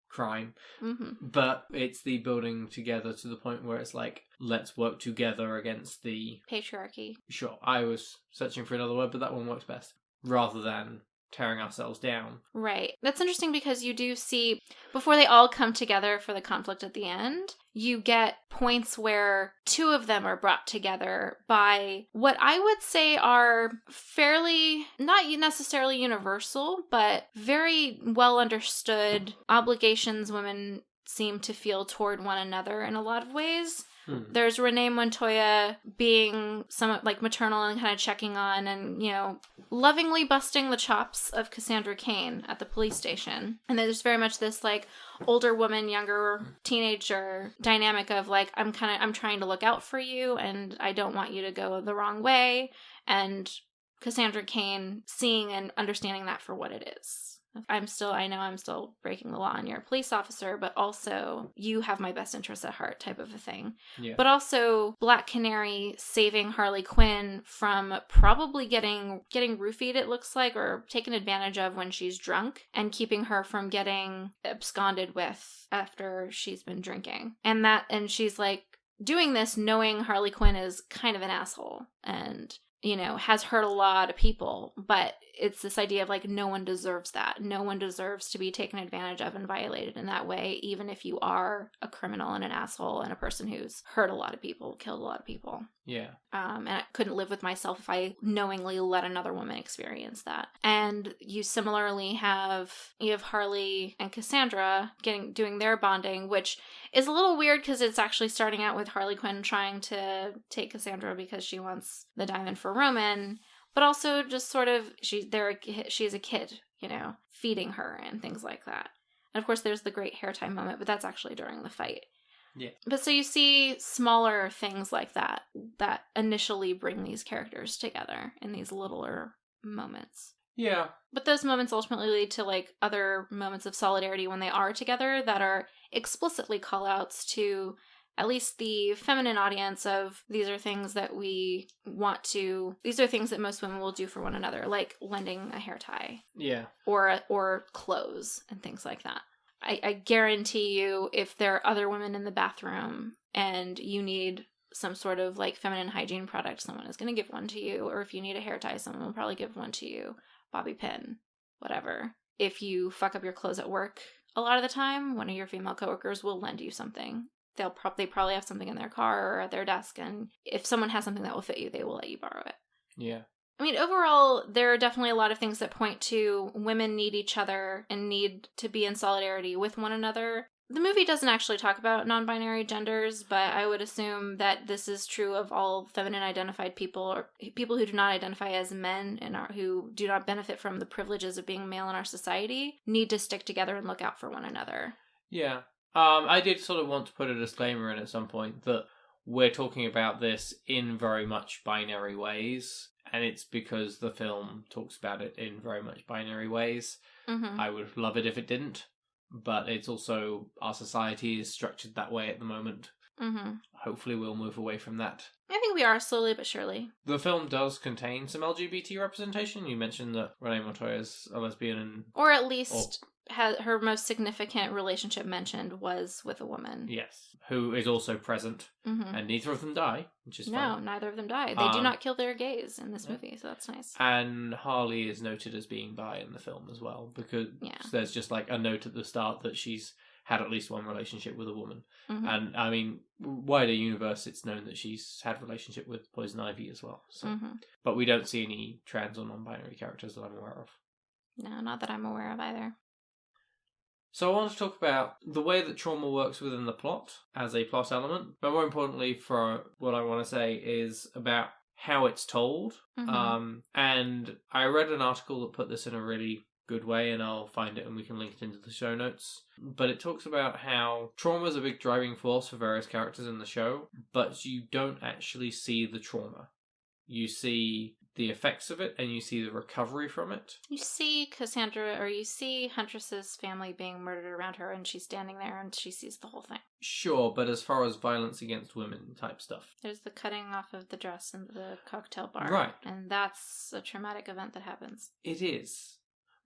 crime. Mm-hmm. But it's the building together to the point where it's like, let's work together against the... Patriarchy. Sure, I was searching for another word, but that one works best. Rather than tearing ourselves down. Right. That's interesting because you do see, before they all come together for the conflict at the end, you get points where 2 of them are brought together by what I would say are fairly, not necessarily universal, but very well understood obligations women seem to feel toward one another in a lot of ways. There's Renee Montoya being somewhat like maternal and kind of checking on and, lovingly busting the chops of Cassandra Cain at the police station. And there's very much this like older woman, younger teenager dynamic of like, I'm trying to look out for you and I don't want you to go the wrong way. And Cassandra Cain seeing and understanding that for what it is. I know I'm still breaking the law and you're a police officer, but also you have my best interests at heart type of a thing. Yeah. But also Black Canary saving Harley Quinn from probably getting roofied, it looks like, or taken advantage of when she's drunk and keeping her from getting absconded with after she's been drinking. And she's like doing this knowing Harley Quinn is kind of an asshole and has hurt a lot of people, but it's this idea of like, no one deserves that. No one deserves to be taken advantage of and violated in that way, even if you are a criminal and an asshole and a person who's hurt a lot of people, killed a lot of people. Yeah. And I couldn't live with myself if I knowingly let another woman experience that. And you similarly have Harley and Cassandra doing their bonding, which is a little weird because it's actually starting out with Harley Quinn trying to take Cassandra because she wants the diamond for Roman, but also just sort of she's a kid, feeding her and things like that. And of course there's the great hair tie moment, but that's actually during the fight. Yeah. But so you see smaller things like that initially bring these characters together in these littler moments. Yeah. But those moments ultimately lead to like other moments of solidarity when they are together that are explicitly call-outs to at least the feminine audience of these are things that these are things that most women will do for one another, like lending a hair tie. Yeah. Or clothes and things like that. I guarantee you if there are other women in the bathroom and you need some sort of like feminine hygiene product, someone is going to give one to you. Or if you need a hair tie, someone will probably give one to you. Bobby pin, whatever. If you fuck up your clothes at work a lot of the time, one of your female coworkers will lend you something. They probably have something in their car or at their desk, and if someone has something that will fit you, they will let you borrow it. Yeah. I mean, overall, there are definitely a lot of things that point to women need each other and need to be in solidarity with one another. The movie doesn't actually talk about non-binary genders, but I would assume that this is true of all feminine-identified people or people who do not identify as men and who do not benefit from the privileges of being male in our society need to stick together and look out for one another. Yeah. I did sort of want to put a disclaimer in at some point that we're talking about this in very much binary ways, and it's because the film talks about it in very much binary ways. Mm-hmm. I would love it if it didn't, but it's also our society is structured that way at the moment. Mm-hmm. Hopefully we'll move away from that. I think we are, slowly but surely. The film does contain some LGBT representation. You mentioned that Renee Montoya is a lesbian. Or at least her most significant relationship mentioned was with a woman. Yes, who is also present. Mm-hmm. And neither of them die, which is fun. No, neither of them die. They do not kill their gays in this movie, so that's nice. And Harley is noted as being bi in the film as well, because there's just like a note at the start that she's had at least one relationship with a woman. Mm-hmm. And I mean, wider universe, it's known that she's had a relationship with Poison Ivy as well. So. Mm-hmm. But we don't see any trans or non-binary characters that I'm aware of. No, not that I'm aware of either. So I want to talk about the way that trauma works within the plot as a plot element, but more importantly for what I want to say is about how it's told. Mm-hmm. And I read an article that put this in a really good way, and I'll find it and we can link it into the show notes. But it talks about how trauma is a big driving force for various characters in the show, but you don't actually see the trauma. you see the effects of it and you see the recovery from it. You see you see Huntress's family being murdered around her, and she's standing there and she sees the whole thing. Sure, but as far as violence against women type stuff. There's the cutting off of the dress in the cocktail bar. Right. And that's a traumatic event that happens. It is.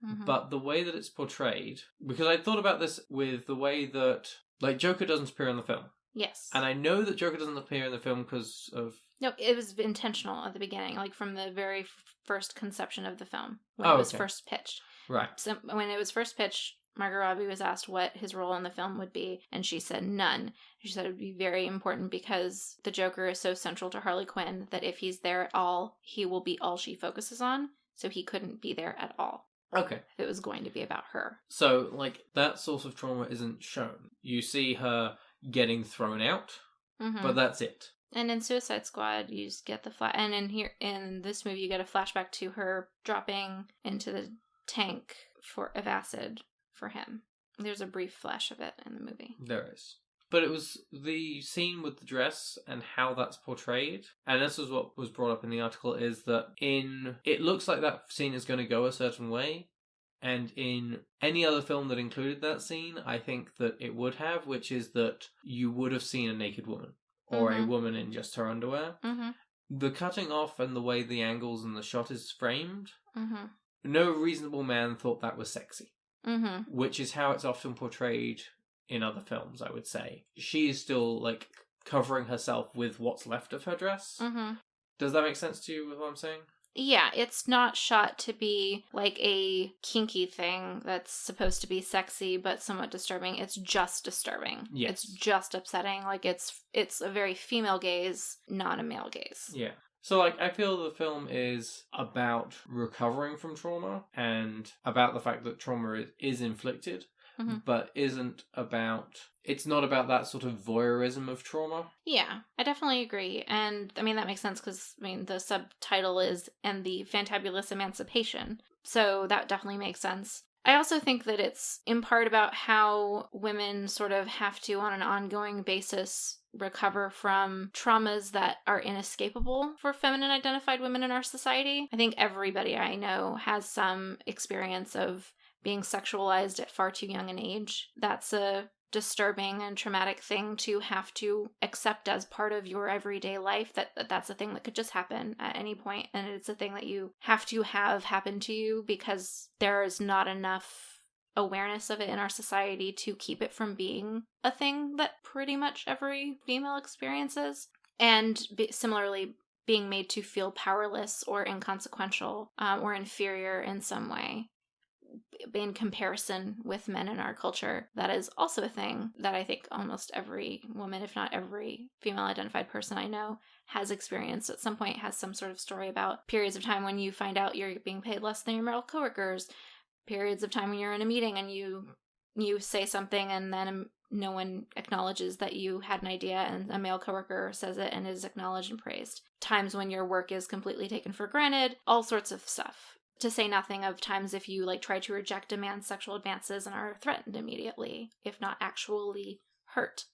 Mm-hmm. But the way that it's portrayed, because I thought about this with the way that, like, Joker doesn't appear in the film. Yes. And I know that Joker doesn't appear in the film because of... No, it was intentional at the beginning, like from the very first conception of the film, when it was first pitched. Right. So when it was first pitched, Margot Robbie was asked what his role in the film would be, and she said none. She said it would be very important because the Joker is so central to Harley Quinn that if he's there at all, he will be all she focuses on, so he couldn't be there at all. Okay. If it was going to be about her. So, like, that source of trauma isn't shown. You see her getting thrown out, but that's it. And in Suicide Squad, you just get the and in this movie, you get a flashback to her dropping into the tank of acid for him. There's a brief flash of it in the movie. There is. But it was the scene with the dress and how that's portrayed. And this is what was brought up in the article, is that it looks like that scene is going to go a certain way. And in any other film that included that scene, I think that it would have, which is that you would have seen a naked woman. Or a woman in just her underwear. Mm-hmm. The cutting off and the way the angles and the shot is framed, no reasonable man thought that was sexy. Mm-hmm. Which is how it's often portrayed in other films, I would say. She is still, like, covering herself with what's left of her dress. Mm-hmm. Does that make sense to you with what I'm saying? Yeah, it's not shot to be like a kinky thing that's supposed to be sexy but somewhat disturbing. It's just disturbing. Yes. It's just upsetting. Like, it's a very female gaze, not a male gaze. Yeah. So, like, I feel the film is about recovering from trauma and about the fact that trauma is inflicted, but it's not about that sort of voyeurism of trauma. Yeah, I definitely agree. And, I mean, that makes sense because, I mean, the subtitle is "And the Fantabulous Emancipation." So that definitely makes sense. I also think that it's in part about how women sort of have to, on an ongoing basis, recover from traumas that are inescapable for feminine identified women in our society. I think everybody I know has some experience of being sexualized at far too young an age. That's a disturbing and traumatic thing to have to accept as part of your everyday life, that's a thing that could just happen at any point, and it's a thing that you have to have happen to you because there is not enough awareness of it in our society to keep it from being a thing that pretty much every female experiences. And similarly, being made to feel powerless or inconsequential or inferior in some way in comparison with men in our culture. That is also a thing that I think almost every woman, if not every female identified person I know, has experienced at some point, has some sort of story about periods of time when you find out you're being paid less than your male coworkers, periods of time when you're in a meeting and you say something and then no one acknowledges that you had an idea and a male coworker says it and is acknowledged and praised. Times when your work is completely taken for granted, all sorts of stuff. To say nothing of times if you try to reject a man's sexual advances and are threatened immediately, if not actually hurt.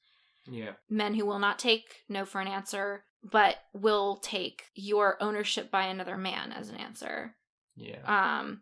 Yeah. Men who will not take no for an answer, but will take your ownership by another man as an answer. Yeah.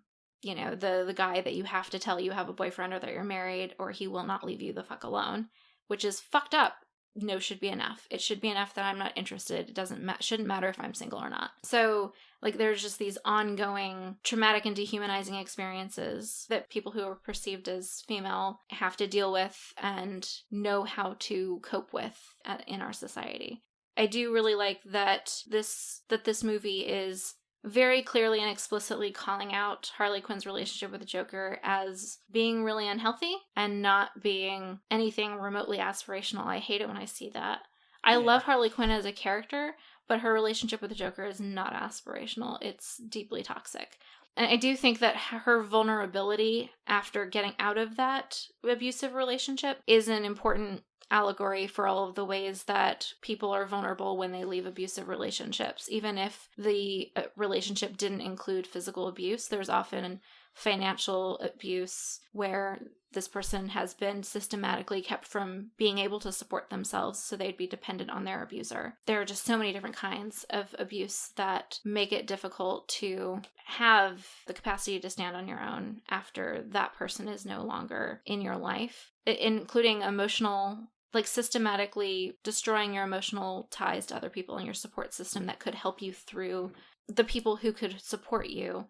The guy that you have to tell you have a boyfriend or that you're married or he will not leave you the fuck alone, which is fucked up. No should be enough. It should be enough that I'm not interested. It shouldn't matter if I'm single or not. So, there's just these ongoing traumatic and dehumanizing experiences that people who are perceived as female have to deal with and know how to cope with in our society. I do really like that this movie is very clearly and explicitly calling out Harley Quinn's relationship with the Joker as being really unhealthy and not being anything remotely aspirational. I hate it when I see that. I love Harley Quinn as a character, but her relationship with the Joker is not aspirational. It's deeply toxic. And I do think that her vulnerability after getting out of that abusive relationship is an important allegory for all of the ways that people are vulnerable when they leave abusive relationships. Even if the relationship didn't include physical abuse, there's often financial abuse where this person has been systematically kept from being able to support themselves, so they'd be dependent on their abuser. There are just so many different kinds of abuse that make it difficult to have the capacity to stand on your own after that person is no longer in your life, including emotional, like systematically destroying your emotional ties to other people in your support system that could help you through the people who could support you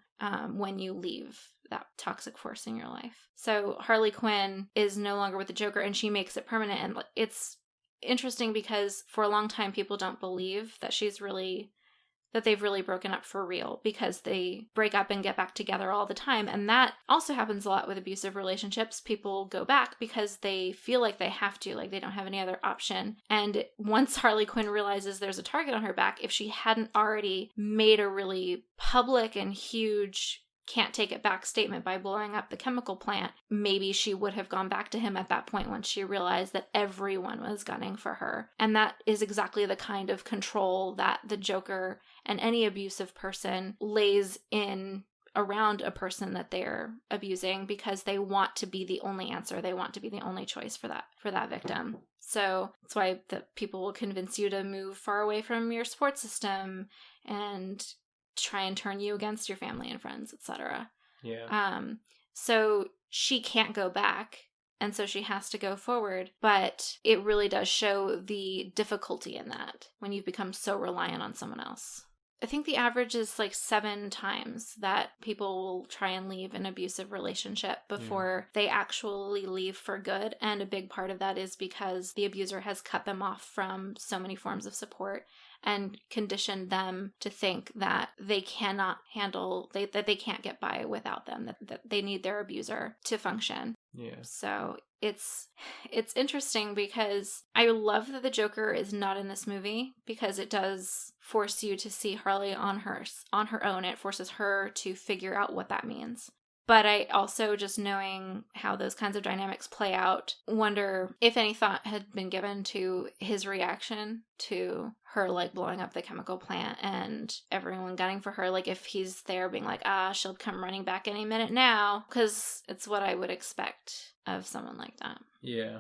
when you leave that toxic force in your life. So Harley Quinn is no longer with the Joker, and she makes it permanent. And it's interesting because for a long time people don't believe that they've really broken up for real, because they break up and get back together all the time. And that also happens a lot with abusive relationships. People go back because they feel like they have to, like they don't have any other option. And once Harley Quinn realizes there's a target on her back, if she hadn't already made a really public and huge can't take it back statement by blowing up the chemical plant, maybe she would have gone back to him at that point once she realized that everyone was gunning for her. And that is exactly the kind of control that the Joker and any abusive person lays in around a person that they're abusing, because they want to be the only answer. They want to be the only choice for that victim. So that's why the people will convince you to move far away from your support system and try and turn you against your family and friends, etc. Yeah. So she can't go back, and so she has to go forward. But it really does show the difficulty in that when you've become so reliant on someone else. I think the average is like 7 times that people will try and leave an abusive relationship before they actually leave for good. And a big part of that is because the abuser has cut them off from so many forms of support and conditioned them to think that they cannot handle, that they can't get by without them, that they need their abuser to function. Yeah. So it's interesting because I love that the Joker is not in this movie, because it does force you to see Harley on her own. It forces her to figure out what that means. But I also, just knowing how those kinds of dynamics play out, wonder if any thought had been given to his reaction to her, like, blowing up the chemical plant and everyone gunning for her. Like, if he's there being like, she'll come running back any minute now. Because it's what I would expect of someone like that. Yeah.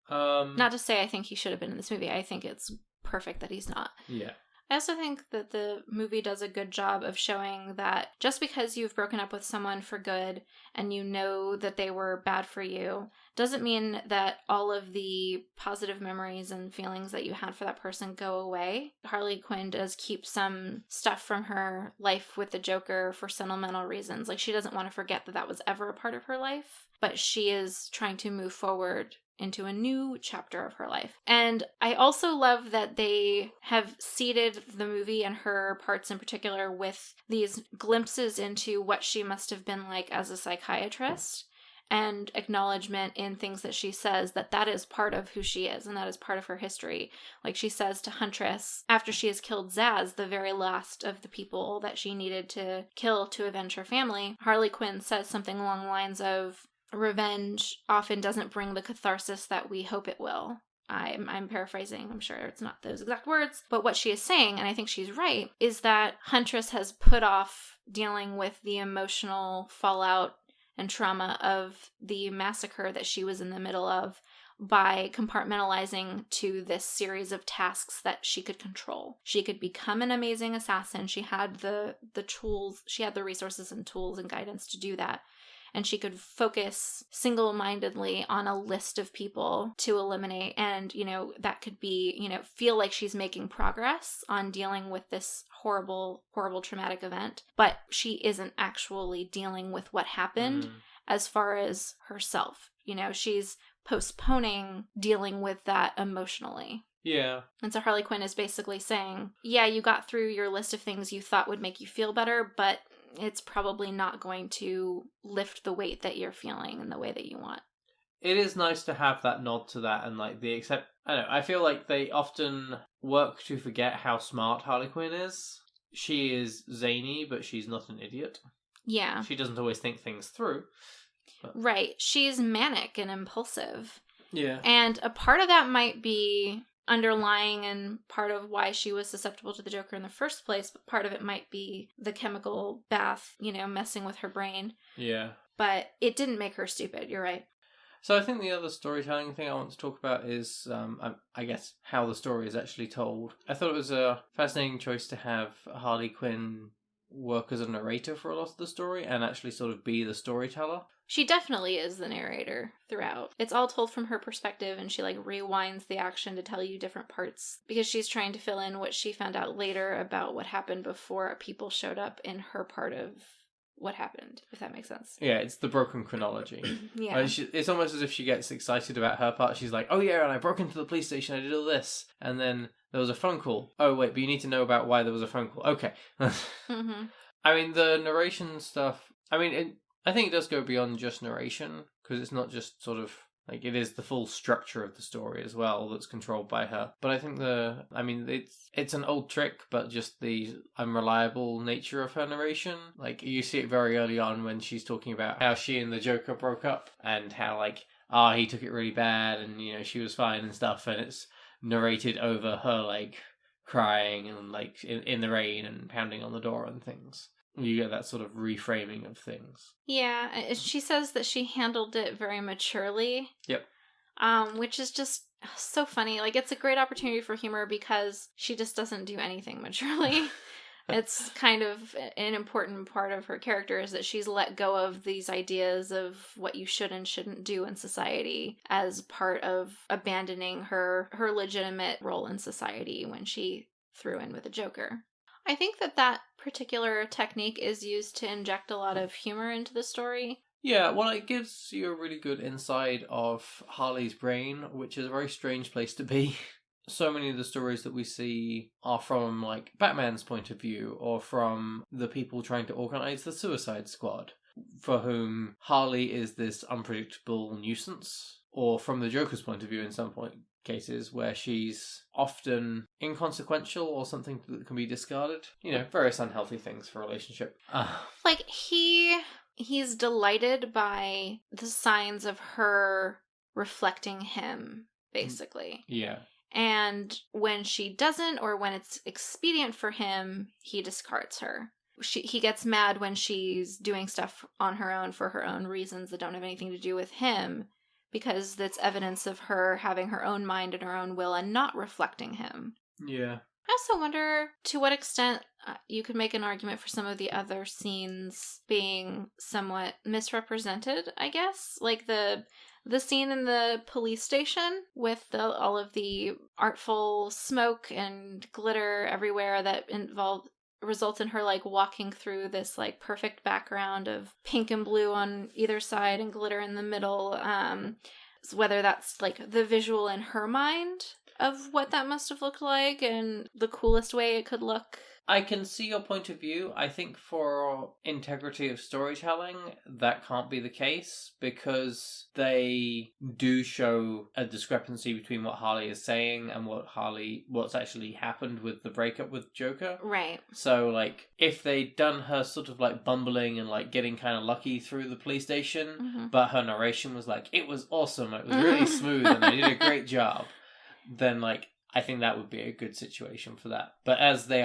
Not to say I think he should have been in this movie. I think it's perfect that he's not. Yeah. I also think that the movie does a good job of showing that just because you've broken up with someone for good and you know that they were bad for you, doesn't mean that all of the positive memories and feelings that you had for that person go away. Harley Quinn does keep some stuff from her life with the Joker for sentimental reasons. Like, she doesn't want to forget that was ever a part of her life, but she is trying to move forward into a new chapter of her life. And I also love that they have seeded the movie and her parts in particular with these glimpses into what she must have been like as a psychiatrist, and acknowledgement in things that she says that is part of who she is and that is part of her history. Like, she says to Huntress, after she has killed Zaz, the very last of the people that she needed to kill to avenge her family, Harley Quinn says something along the lines of, revenge often doesn't bring the catharsis that we hope it will. I'm paraphrasing. I'm sure it's not those exact words. But what she is saying, and I think she's right, is that Huntress has put off dealing with the emotional fallout and trauma of the massacre that she was in the middle of by compartmentalizing to this series of tasks that she could control. She could become an amazing assassin. She had the tools, she had the resources and tools and guidance to do that. And she could focus single-mindedly on a list of people to eliminate. And, that could be, feel like she's making progress on dealing with this horrible, horrible traumatic event. But she isn't actually dealing with what happened as far as herself. She's postponing dealing with that emotionally. Yeah. And so Harley Quinn is basically saying, yeah, you got through your list of things you thought would make you feel better, but it's probably not going to lift the weight that you're feeling in the way that you want. It is nice to have that nod to that, and I don't know, I feel like they often work to forget how smart Harley Quinn is. She is zany, but she's not an idiot. Yeah. She doesn't always think things through. But... Right. She's manic and impulsive. Yeah. And a part of that might be underlying and part of why she was susceptible to the Joker in the first place, but part of it might be the chemical bath, messing with her brain. Yeah. But it didn't make her stupid, you're right. So I think the other storytelling thing I want to talk about is, I guess, how the story is actually told. I thought it was a fascinating choice to have Harley Quinn work as a narrator for a lot of the story and actually sort of be the storyteller. She definitely is the narrator throughout. It's all told from her perspective, and she rewinds the action to tell you different parts because she's trying to fill in what she found out later about what happened before people showed up in her part of what happened, if that makes sense. Yeah, it's the broken chronology. Yeah. It's almost as if she gets excited about her part. She's like, oh yeah, and I broke into the police station, I did all this. And then there was a phone call. Oh wait, but you need to know about why there was a phone call. Okay. Mm-hmm. I mean, the narration stuff, I think it does go beyond just narration, because it's not just sort of, it is the full structure of the story as well that's controlled by her. But I think it's an old trick, but just the unreliable nature of her narration. You see it very early on when she's talking about how she and the Joker broke up, and how, he took it really bad, and, she was fine and stuff, and it's narrated over her, crying and, in the rain and pounding on the door and things. You get that sort of reframing of things. Yeah, she says that she handled it very maturely. Yep. Which is just so funny. It's a great opportunity for humor because she just doesn't do anything maturely. It's kind of an important part of her character is that she's let go of these ideas of what you should and shouldn't do in society as part of abandoning her legitimate role in society when she threw in with the Joker. I think that particular technique is used to inject a lot of humor into the story. Yeah, well, it gives you a really good insight of Harley's brain, which is a very strange place to be. So many of the stories that we see are from, Batman's point of view, or from the people trying to organize the Suicide Squad, for whom Harley is this unpredictable nuisance, or from the Joker's point of view in some cases where she's often inconsequential or something that can be discarded. Various unhealthy things for a relationship. He's delighted by the signs of her reflecting him, basically. Yeah. And when she doesn't, or when it's expedient for him, he discards her. He gets mad when she's doing stuff on her own for her own reasons that don't have anything to do with him, because that's evidence of her having her own mind and her own will and not reflecting him. Yeah. I also wonder to what extent you could make an argument for some of the other scenes being somewhat misrepresented, I guess. The scene in the police station with all of the artful smoke and glitter everywhere that results in her walking through this perfect background of pink and blue on either side and glitter in the middle. Whether that's the visual in her mind of what that must have looked like and the coolest way it could look. I can see your point of view. I think for integrity of storytelling, that can't be the case because they do show a discrepancy between what Harley is saying and what's actually happened with the breakup with Joker. Right. So, if they'd done her sort of bumbling and getting kind of lucky through the police station, mm-hmm. but her narration was it was awesome, it was really smooth, and they did a great job, then I think that would be a good situation for that. But as they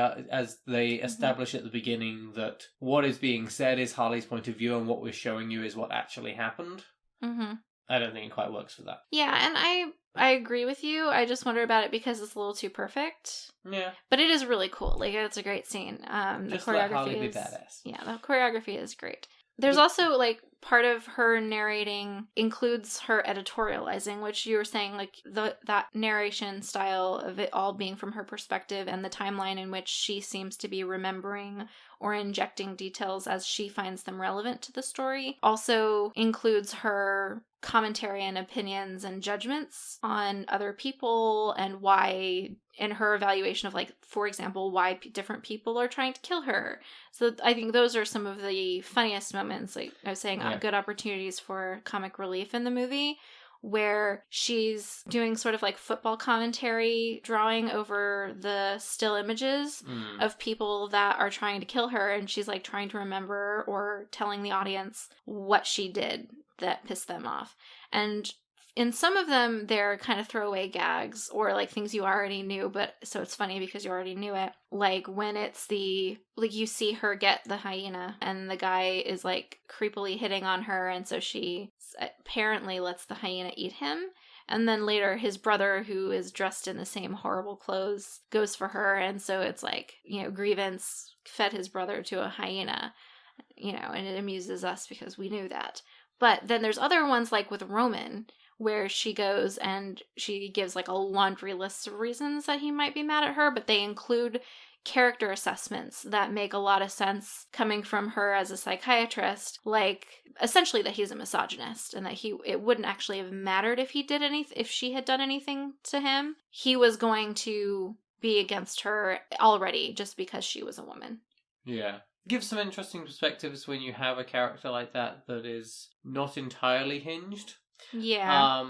establish at the beginning that what is being said is Harley's point of view and what we're showing you is what actually happened, mm-hmm. I don't think it quite works for that. Yeah, and I agree with you. I just wonder about it because it's a little too perfect. Yeah. But it is really cool. It's a great scene. The choreography let Harley be badass. Yeah, the choreography is great. There's also, part of her narrating includes her editorializing, which you were saying, that narration style of it all being from her perspective and the timeline in which she seems to be remembering or injecting details as she finds them relevant to the story also includes her commentary and opinions and judgments on other people and why, in her evaluation of for example, why different people are trying to kill her. So I think those are some of the funniest moments, I was saying, good opportunities for comic relief in the movie, where she's doing sort of football commentary, drawing over the still images of people that are trying to kill her, and she's trying to remember or telling the audience what she did that pissed them off. And in some of them, they're kind of throwaway gags or like things you already knew, but so it's funny because you already knew it. Like when it's you see her get the hyena and the guy is like creepily hitting on her, and so she apparently lets the hyena eat him. And then later, his brother, who is dressed in the same horrible clothes, goes for her. And so it's like, Grievance fed his brother to a hyena, and it amuses us because we knew that. But then there's other ones like with Roman, where she goes and she gives like a laundry list of reasons that he might be mad at her, but they include character assessments that make a lot of sense coming from her as a psychiatrist, like essentially that he's a misogynist and that it wouldn't actually have mattered if she had done anything to him. He was going to be against her already just because she was a woman. Yeah. Gives some interesting perspectives when you have a character like that is not entirely hinged. Yeah.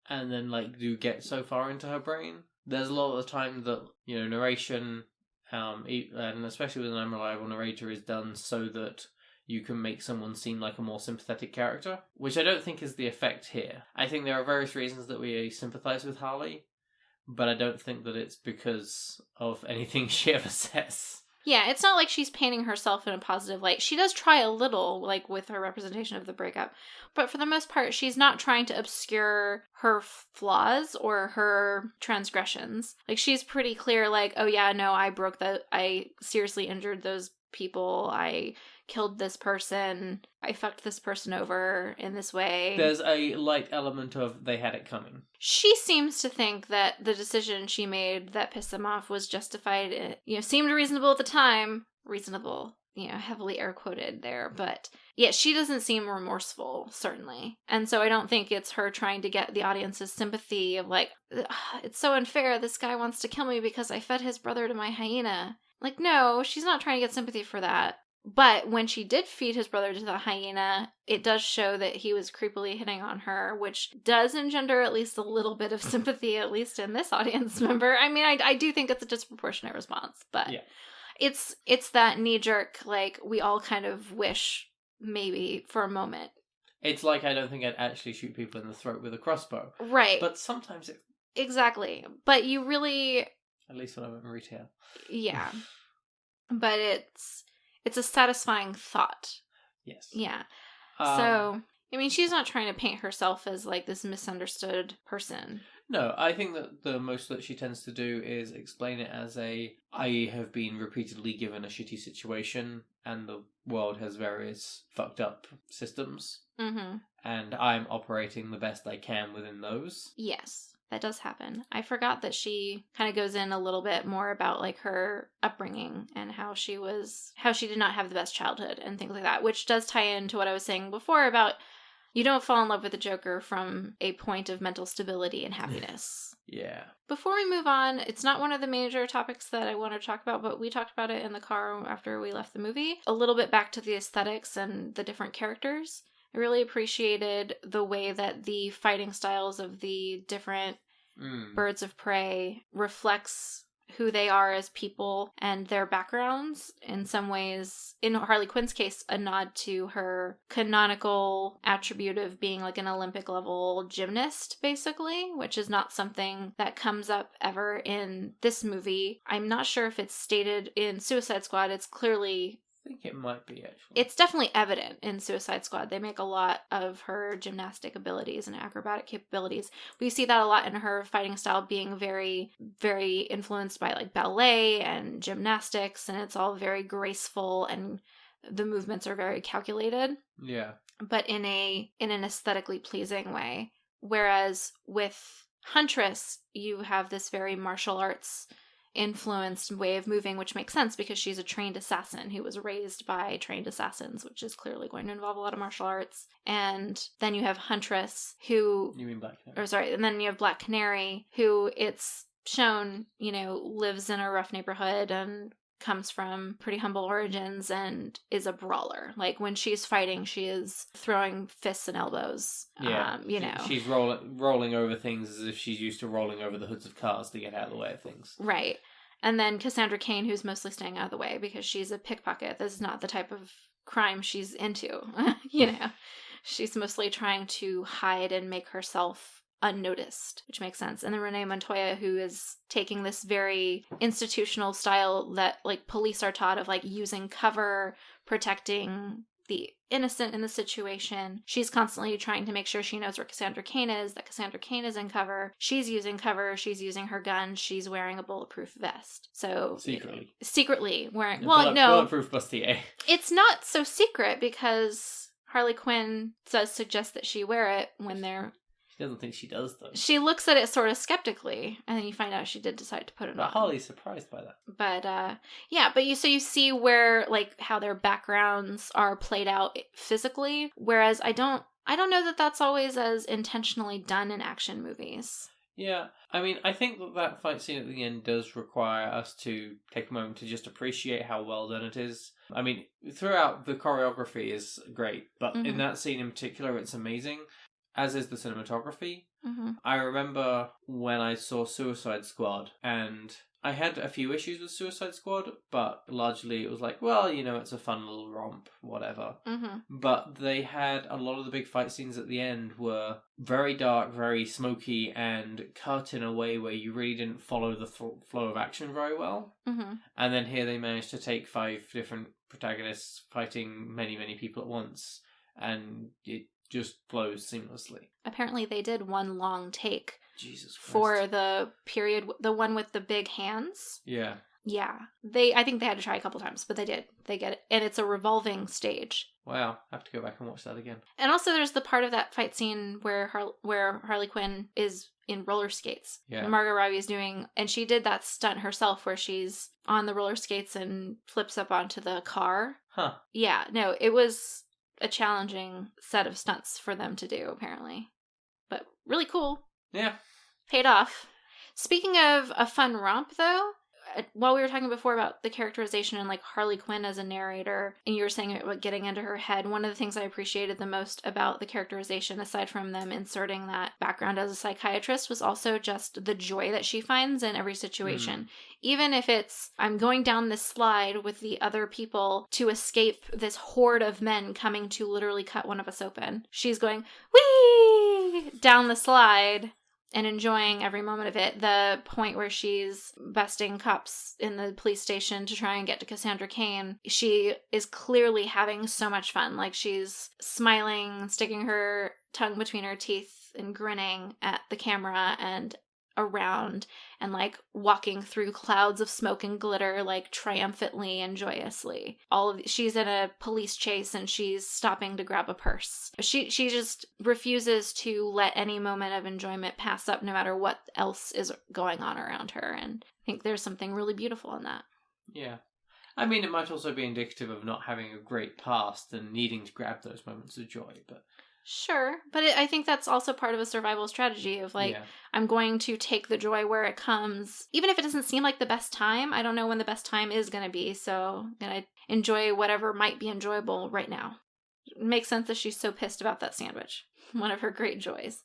And then do get so far into her brain. There's a lot of the time that, narration, and especially with an unreliable narrator, is done so that you can make someone seem like a more sympathetic character, which I don't think is the effect here. I think there are various reasons that we sympathise with Harley, but I don't think that it's because of anything she ever says. Yeah, it's not like she's painting herself in a positive light. She does try a little, like, with her representation of the breakup. But for the most part, she's not trying to obscure her flaws or her transgressions. Like, she's pretty clear, like, oh yeah, no, I seriously injured those people. I killed this person. I fucked this person over in this way. There's a light element of they had it coming. She seems to think that the decision she made that pissed them off was justified. It, seemed reasonable at the time. Reasonable, heavily air quoted there. But yeah, she doesn't seem remorseful, certainly. And so I don't think it's her trying to get the audience's sympathy of like, it's so unfair. This guy wants to kill me because I fed his brother to my hyena. Like, no, she's not trying to get sympathy for that. But when she did feed his brother to the hyena, it does show that he was creepily hitting on her, which does engender at least a little bit of sympathy, at least in this audience member. I mean, I do think it's a disproportionate response, but yeah. It's that knee-jerk, like, we all kind of wish, maybe, for a moment. It's like, I don't think I'd actually shoot people in the throat with a crossbow. Right. But sometimes it... Exactly. But you really... At least when I'm in retail. Yeah. But it's a satisfying thought. Yes. Yeah. So, I mean, she's not trying to paint herself as, like, this misunderstood person. No, I think that the most that she tends to do is explain it as I have been repeatedly given a shitty situation, and the world has various fucked up systems. Mm-hmm. And I'm operating the best I can within those. Yes. That does happen. I forgot that she kind of goes in a little bit more about like her upbringing and how she did not have the best childhood and things like that, which does tie into what I was saying before about you don't fall in love with the Joker from a point of mental stability and happiness. Yeah. Before we move on, it's not one of the major topics that I want to talk about, but we talked about it in the car after we left the movie. A little bit back to the aesthetics and the different characters. I really appreciated the way that the fighting styles of the different birds of prey reflects who they are as people and their backgrounds. In some ways, in Harley Quinn's case, a nod to her canonical attribute of being like an Olympic level gymnast, basically, which is not something that comes up ever in this movie. I'm not sure if it's stated in Suicide Squad. It's clearly... I think it might be, actually. It's definitely evident in Suicide Squad. They make a lot of her gymnastic abilities and acrobatic capabilities. We see that a lot in her fighting style being very, very influenced by like ballet and gymnastics, and it's all very graceful and the movements are very calculated. Yeah. But in an aesthetically pleasing way. Whereas with Huntress, you have this very martial arts influenced way of moving, which makes sense because she's a trained assassin who was raised by trained assassins, which is clearly going to involve a lot of martial arts. And then you have Huntress, who... You mean Black Canary? Or sorry, and then you have Black Canary, who it's shown, lives in a rough neighborhood and comes from pretty humble origins and is a brawler. Like, when she's fighting, she is throwing fists and elbows. Yeah, she's rolling over things as if she's used to rolling over the hoods of cars to get out of the way of things. Right. And then Cassandra Cain, who's mostly staying out of the way because she's a pickpocket. This is not the type of crime she's into, she's mostly trying to hide and make herself unnoticed, which makes sense. And then Renee Montoya, who is taking this very institutional style that like police are taught of, like using cover, protecting the innocent in the situation. She's constantly trying to make sure she knows where Cassandra Cain is, that Cassandra Cain is in cover. She's using cover, she's using her gun, she's wearing a bulletproof vest. So secretly wearing bulletproof bustier. It's not so secret because Harley Quinn does suggest that she wear it when they're... She doesn't think she does, though. She looks at it sort of skeptically, and then you find out she did decide to put it on. But Harley's surprised by that. But, yeah, but you see where, like, how their backgrounds are played out physically, whereas I don't know that that's always as intentionally done in action movies. Yeah, I mean, I think that fight scene at the end does require us to take a moment to just appreciate how well done it is. I mean, throughout, the choreography is great, but in that scene in particular, it's amazing. As is the cinematography. Mm-hmm. I remember when I saw Suicide Squad, and I had a few issues with Suicide Squad, but largely it was like, well, you know, it's a fun little romp, whatever. Mm-hmm. But they had a lot of the big fight scenes at the end were very dark, very smoky, and cut in a way where you really didn't follow the flow of action very well. Mm-hmm. And then here they managed to take 5 different protagonists fighting many, many people at once, and it just flows seamlessly. Apparently they did one long take. Jesus Christ. For the period, the one with the big hands. Yeah. Yeah. I think they had to try a couple times, but they did. They get it. And it's a revolving stage. Wow. I have to go back and watch that again. And also there's the part of that fight scene where Harley Quinn is in roller skates. Yeah. And Margot Robbie is doing, and she did that stunt herself where she's on the roller skates and flips up onto the car. Huh. Yeah. No, it was a challenging set of stunts for them to do, apparently. But really cool. Yeah. Paid off. Speaking of a fun romp, though, while we were talking before about the characterization and like Harley Quinn as a narrator, and you were saying about getting into her head, one of the things I appreciated the most about the characterization, aside from them inserting that background as a psychiatrist, was also just the joy that she finds in every situation. Even if it's, I'm going down this slide with the other people to escape this horde of men coming to literally cut one of us open. She's going, whee, down the slide and enjoying every moment of it. The point where she's busting cops in the police station to try and get to Cassandra Cain, she is clearly having so much fun. Like, she's smiling, sticking her tongue between her teeth and grinning at the camera and around, and like walking through clouds of smoke and glitter, like triumphantly and joyously. She's in a police chase and she's stopping to grab a purse. She just refuses to let any moment of enjoyment pass up, no matter what else is going on around her. And I think there's something really beautiful in that. Yeah. I mean, it might also be indicative of not having a great past and needing to grab those moments of joy, but... Sure, but I think that's also part of a survival strategy of like, I'm going to take the joy where it comes. Even if it doesn't seem like the best time, I don't know when the best time is going to be, so I'm going to enjoy whatever might be enjoyable right now. It makes sense that she's so pissed about that sandwich. One of her great joys.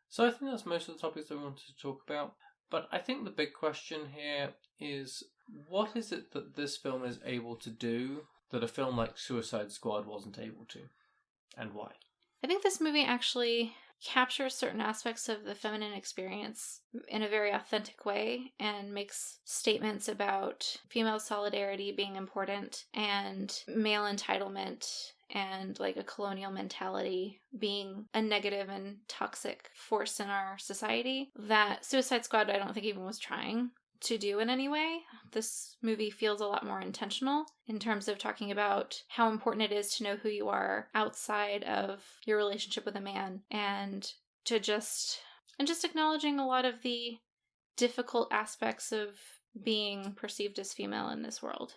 So I think that's most of the topics that we wanted to talk about. But I think the big question here is, what is it that this film is able to do that a film like Suicide Squad wasn't able to? And why? I think this movie actually captures certain aspects of the feminine experience in a very authentic way and makes statements about female solidarity being important and male entitlement and like a colonial mentality being a negative and toxic force in our society that Suicide Squad I don't think even was trying to do in any way. This movie feels a lot more intentional in terms of talking about how important it is to know who you are outside of your relationship with a man, and just acknowledging a lot of the difficult aspects of being perceived as female in this world.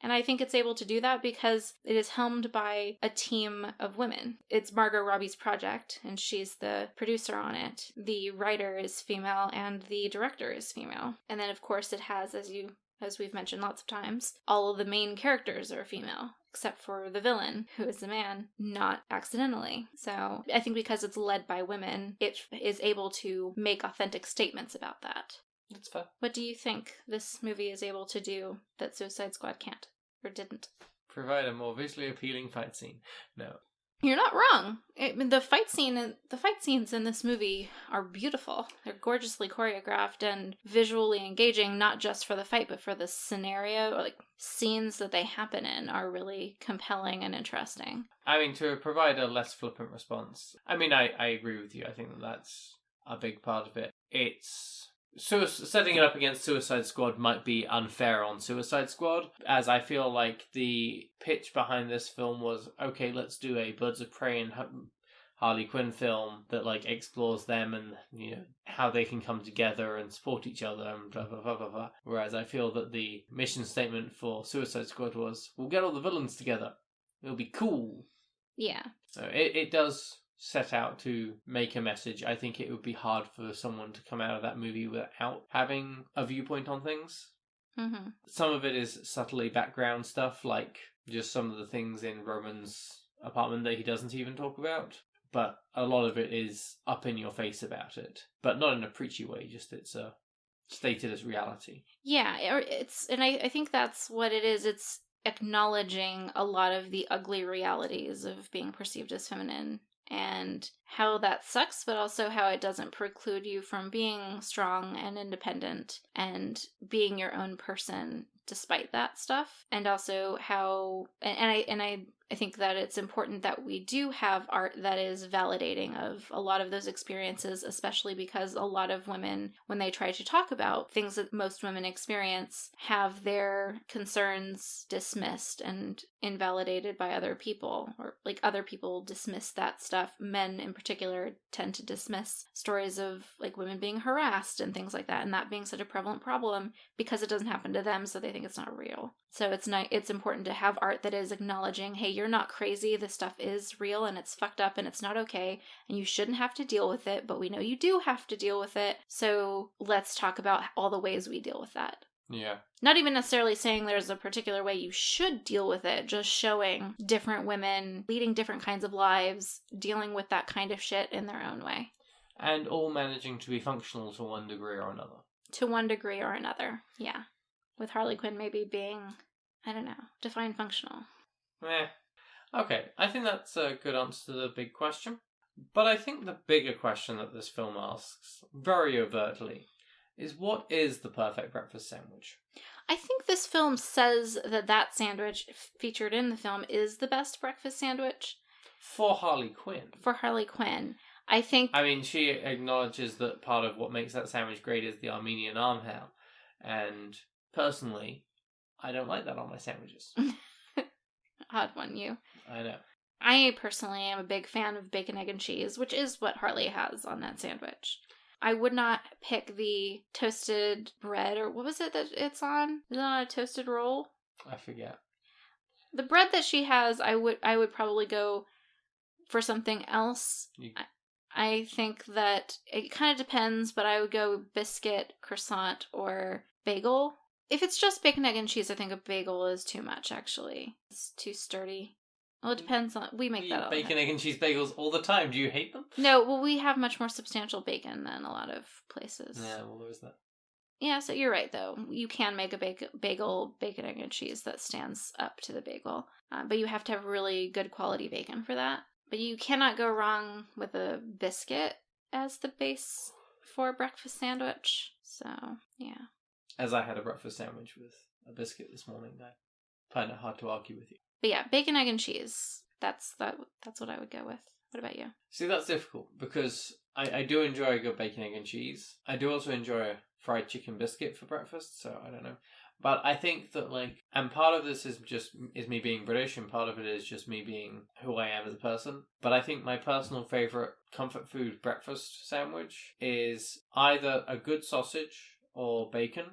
And I think it's able to do that because it is helmed by a team of women. It's Margot Robbie's project, and she's the producer on it. The writer is female, and the director is female. And then, of course, it has, as we've mentioned lots of times, all of the main characters are female, except for the villain, who is a man, not accidentally. So I think because it's led by women, it is able to make authentic statements about that. That's fair. What do you think this movie is able to do that Suicide Squad can't? Or didn't? Provide a more visually appealing fight scene. No. You're not wrong. The fight scenes in this movie are beautiful. They're gorgeously choreographed and visually engaging, not just for the fight, but for the scenario or like scenes that they happen in are really compelling and interesting. I mean, to provide a less flippant response, I mean, I agree with you. I think that's a big part of it. So setting it up against Suicide Squad might be unfair on Suicide Squad, as I feel like the pitch behind this film was, okay, let's do a Birds of Prey and Harley Quinn film that like explores them and, you know, how they can come together and support each other and blah blah blah blah blah. Whereas I feel that the mission statement for Suicide Squad was, we'll get all the villains together. It'll be cool. Yeah. So it does set out to make a message. I think it would be hard for someone to come out of that movie without having a viewpoint on things. Mm-hmm. Some of it is subtly background stuff, like just some of the things in Roman's apartment that he doesn't even talk about. But a lot of it is up in your face about it. But not in a preachy way, just it's stated as reality. Yeah, I think that's what it is. It's acknowledging a lot of the ugly realities of being perceived as feminine and how that sucks, but also how it doesn't preclude you from being strong and independent and being your own person despite that stuff. And also how, I think that it's important that we do have art that is validating of a lot of those experiences, especially because a lot of women, when they try to talk about things that most women experience, have their concerns dismissed and invalidated by other people, or like other people dismiss that stuff. Men in particular tend to dismiss stories of like women being harassed and things like that, and that being such a prevalent problem because it doesn't happen to them, so they think it's not real. So it's important to have art that is acknowledging, hey, you're not crazy, this stuff is real and it's fucked up and it's not okay and you shouldn't have to deal with it, but we know you do have to deal with it, so let's talk about all the ways we deal with that. Yeah. Not even necessarily saying there's a particular way you should deal with it, just showing different women leading different kinds of lives, dealing with that kind of shit in their own way. And all managing to be functional to one degree or another. To one degree or another, yeah. With Harley Quinn maybe being, I don't know, define functional. Okay, I think that's a good answer to the big question. But I think the bigger question that this film asks, very overtly, is what is the perfect breakfast sandwich? I think this film says that sandwich featured in the film is the best breakfast sandwich. For Harley Quinn. For Harley Quinn. I think... I mean, she acknowledges that part of what makes that sandwich great is the Armenian arm hair. And personally, I don't like that on my sandwiches. Odd one, you. I know. I personally am a big fan of bacon, egg, and cheese, which is what Harley has on that sandwich. I would not pick the toasted bread, or what was it that it's on? Is it on a toasted roll? I forget. The bread that she has, I would probably go for something else. I think that it kind of depends, but I would go biscuit, croissant, or bagel. If it's just bacon, egg, and cheese, I think a bagel is too much, actually. It's too sturdy. Well, it depends on... We make that all the time. Bacon, egg, and cheese bagels all the time. Do you hate them? No, well, we have much more substantial bacon than a lot of places. Yeah, well, there is that. Yeah, so you're right, though. You can make a bagel, bacon, egg, and cheese that stands up to the bagel. But you have to have really good quality bacon for that. But you cannot go wrong with a biscuit as the base for a breakfast sandwich. So, yeah. As I had a breakfast sandwich with a biscuit this morning, I find it hard to argue with you. But yeah, bacon, egg, and cheese. That's what I would go with. What about you? See, that's difficult because I do enjoy a good bacon, egg, and cheese. I do also enjoy a fried chicken biscuit for breakfast, so I don't know. But I think that, like, and part of this is me being British, and part of it is just me being who I am as a person. But I think my personal favourite comfort food breakfast sandwich is either a good sausage or bacon,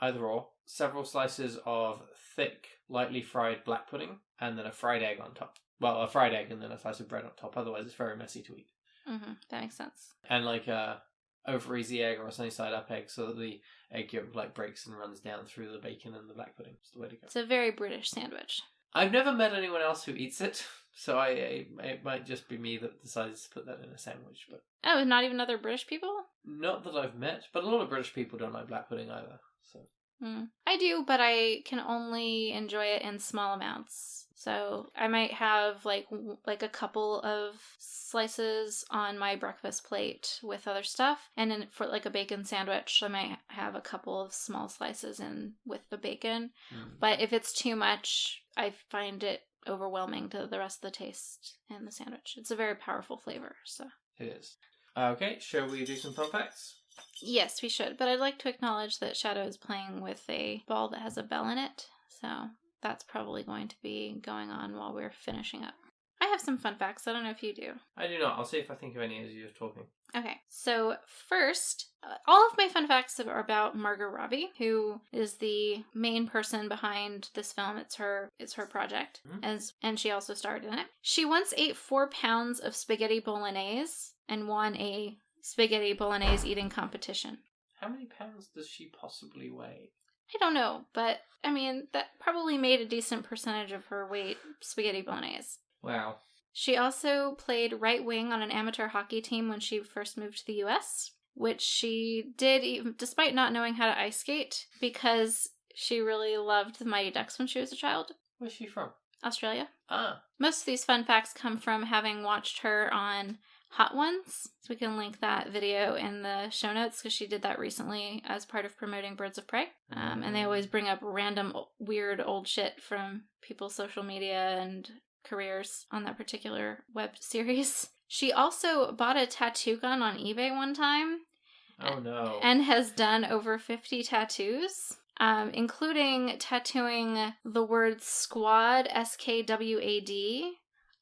either or, several slices of thick, lightly fried black pudding, and then a fried egg on top. Well, a fried egg and then a slice of bread on top, otherwise it's very messy to eat. Mm-hmm, that makes sense. And like a over easy egg or a sunny side up egg so that the egg yolk like breaks and runs down through the bacon and the black pudding. It's the way to go. It's a very British sandwich. I've never met anyone else who eats it, so it might just be me that decides to put that in a sandwich. But oh, not even other British people? Not that I've met, but a lot of British people don't like black pudding either. So I do, but I can only enjoy it in small amounts. So I might have like a couple of slices on my breakfast plate with other stuff, and then for like a bacon sandwich, I might have a couple of small slices in with the bacon. But if it's too much, I find it overwhelming to the rest of the taste in the sandwich. It's a very powerful flavor, so. It is. Okay, shall we do some fun facts? Yes, we should, but I'd like to acknowledge that Shadow is playing with a ball that has a bell in it, so that's probably going to be going on while we're finishing up. I have some fun facts. I don't know if you do. I do not. I'll see if I think of any as you're talking. Okay, so first, all of my fun facts are about Margot Robbie, who is the main person behind this film. It's her project, and she also starred in it. She once ate 4 pounds of spaghetti bolognese and won a spaghetti bolognese eating competition. How many pounds does she possibly weigh? I don't know, but I mean, that probably made a decent percentage of her weight spaghetti bolognese. Wow. She also played right wing on an amateur hockey team when she first moved to the US, which she did even despite not knowing how to ice skate because she really loved the Mighty Ducks when she was a child. Where's she from? Australia. Ah. Most of these fun facts come from having watched her on Hot Ones, so we can link that video in the show notes because she did that recently as part of promoting Birds of Prey. And they always bring up random weird old shit from people's social media and careers on that particular web series. She also bought a tattoo gun on eBay one time. Oh no. And has done over 50 tattoos. Including tattooing the word squad, SKWAD,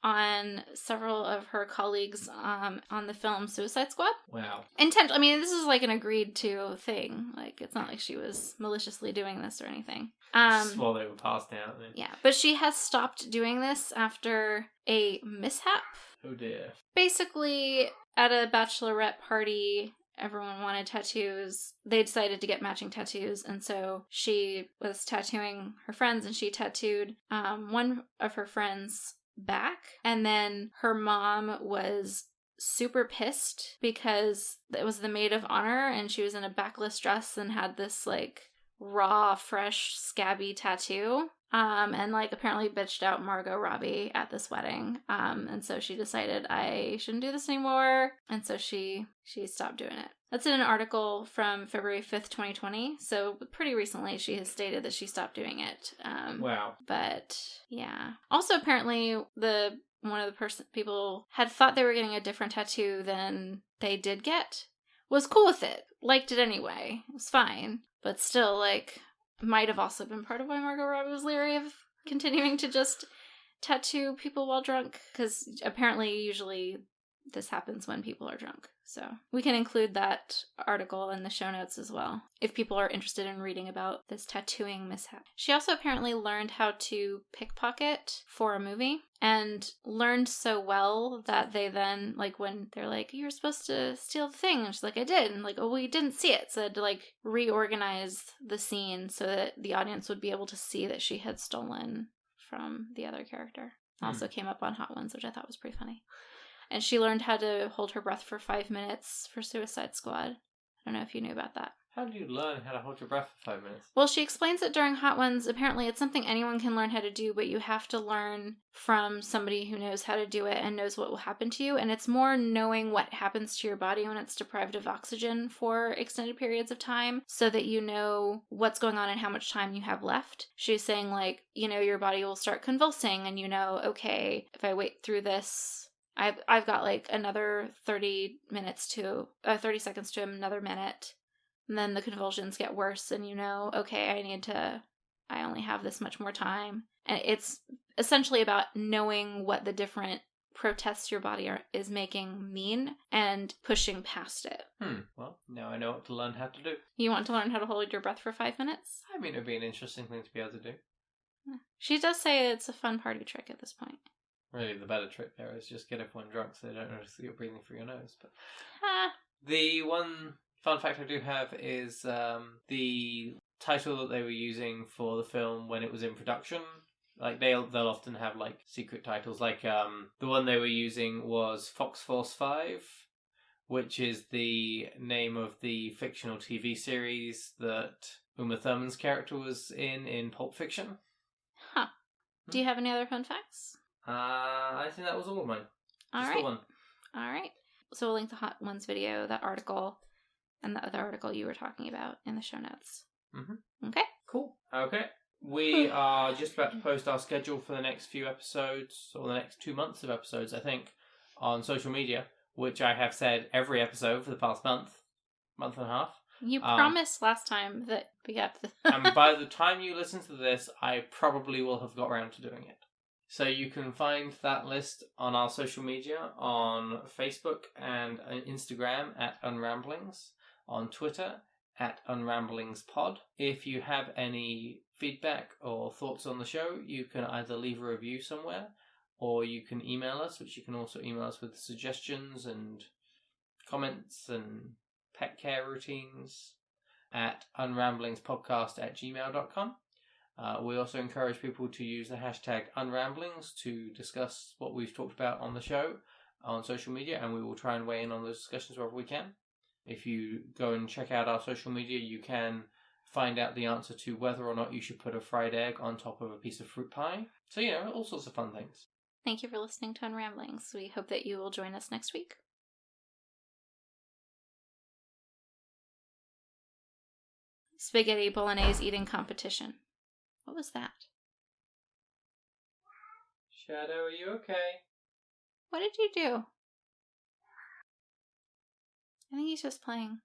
on several of her colleagues on the film Suicide Squad. Wow. I mean, this is like an agreed to thing. Like, it's not like she was maliciously doing this or anything. Just while they were passed out. Then. Yeah, but she has stopped doing this after a mishap. Oh dear. Basically, at a bachelorette party, everyone wanted tattoos. They decided to get matching tattoos, and so she was tattooing her friends, and she tattooed one of her friends' back, and then her mom was super pissed because it was the maid of honor, and she was in a backless dress and had this like raw, fresh, scabby tattoo. And like apparently bitched out Margot Robbie at this wedding. And so she decided I shouldn't do this anymore. And so she stopped doing it. That's in an article from February 5th, 2020. So pretty recently she has stated that she stopped doing it. Wow. But yeah. Also apparently one of the people had thought they were getting a different tattoo than they did get. Was cool with it. Liked it anyway. It was fine. But still, like, might have also been part of why Margot Robbie was leery of continuing to just tattoo people while drunk. Because apparently, usually, this happens when people are drunk. So we can include that article in the show notes as well, if people are interested in reading about this tattooing mishap. She also apparently learned how to pickpocket for a movie, and learned so well that they then, like, when they're like, you're supposed to steal the thing, and she's like, I did, and like, oh, we didn't see it, so they had to like reorganize the scene so that the audience would be able to see that she had stolen from the other character. Also came up on Hot Ones, which I thought was pretty funny. And she learned how to hold her breath for 5 minutes for Suicide Squad. I don't know if you knew about that. How do you learn how to hold your breath for 5 minutes? Well, she explains it during Hot Ones. Apparently, it's something anyone can learn how to do, but you have to learn from somebody who knows how to do it and knows what will happen to you. And it's more knowing what happens to your body when it's deprived of oxygen for extended periods of time, so that you know what's going on and how much time you have left. She's saying, like, you know, your body will start convulsing, and you know, okay, if I wait through this, I've got like another 30 seconds to another minute, and then the convulsions get worse, and you know, okay, I only have this much more time. And it's essentially about knowing what the different protests your body is making mean and pushing past it. Well, now I know what to learn how to do. You want to learn how to hold your breath for 5 minutes? I mean, it'd be an interesting thing to be able to do. She does say it's a fun party trick at this point. Really, the better trick there is just get everyone drunk so they don't notice that you're breathing through your nose. But the one fun fact I do have is the title that they were using for the film when it was in production. Like they'll often have like secret titles. Like the one they were using was Fox Force 5, which is the name of the fictional TV series that Uma Thurman's character was in Pulp Fiction. Huh. Do you have any other fun facts? I think that was all of mine. All Just right. the one. All right. So we'll link the Hot Ones video, that article, and the other article you were talking about in the show notes. Mm-hmm. Okay. Cool. Okay. We are just about to post our schedule for the next few episodes, or the next 2 months of episodes, I think, on social media, which I have said every episode for the past month and a half. You promised last time that we got the... And by the time you listen to this, I probably will have got around to doing it. So you can find that list on our social media, on Facebook and Instagram at Unramblings, on Twitter at UnramblingsPod. If you have any feedback or thoughts on the show, you can either leave a review somewhere, or you can email us, which you can also email us with suggestions and comments and pet care routines at unramblingspodcast@gmail.com. We also encourage people to use the hashtag Unramblings to discuss what we've talked about on the show on social media, and we will try and weigh in on those discussions wherever we can. If you go and check out our social media, you can find out the answer to whether or not you should put a fried egg on top of a piece of fruit pie. So, all sorts of fun things. Thank you for listening to Unramblings. We hope that you will join us next week. Spaghetti Bolognese eating competition. What was that? Shadow, are you okay? What did you do? I think he's just playing.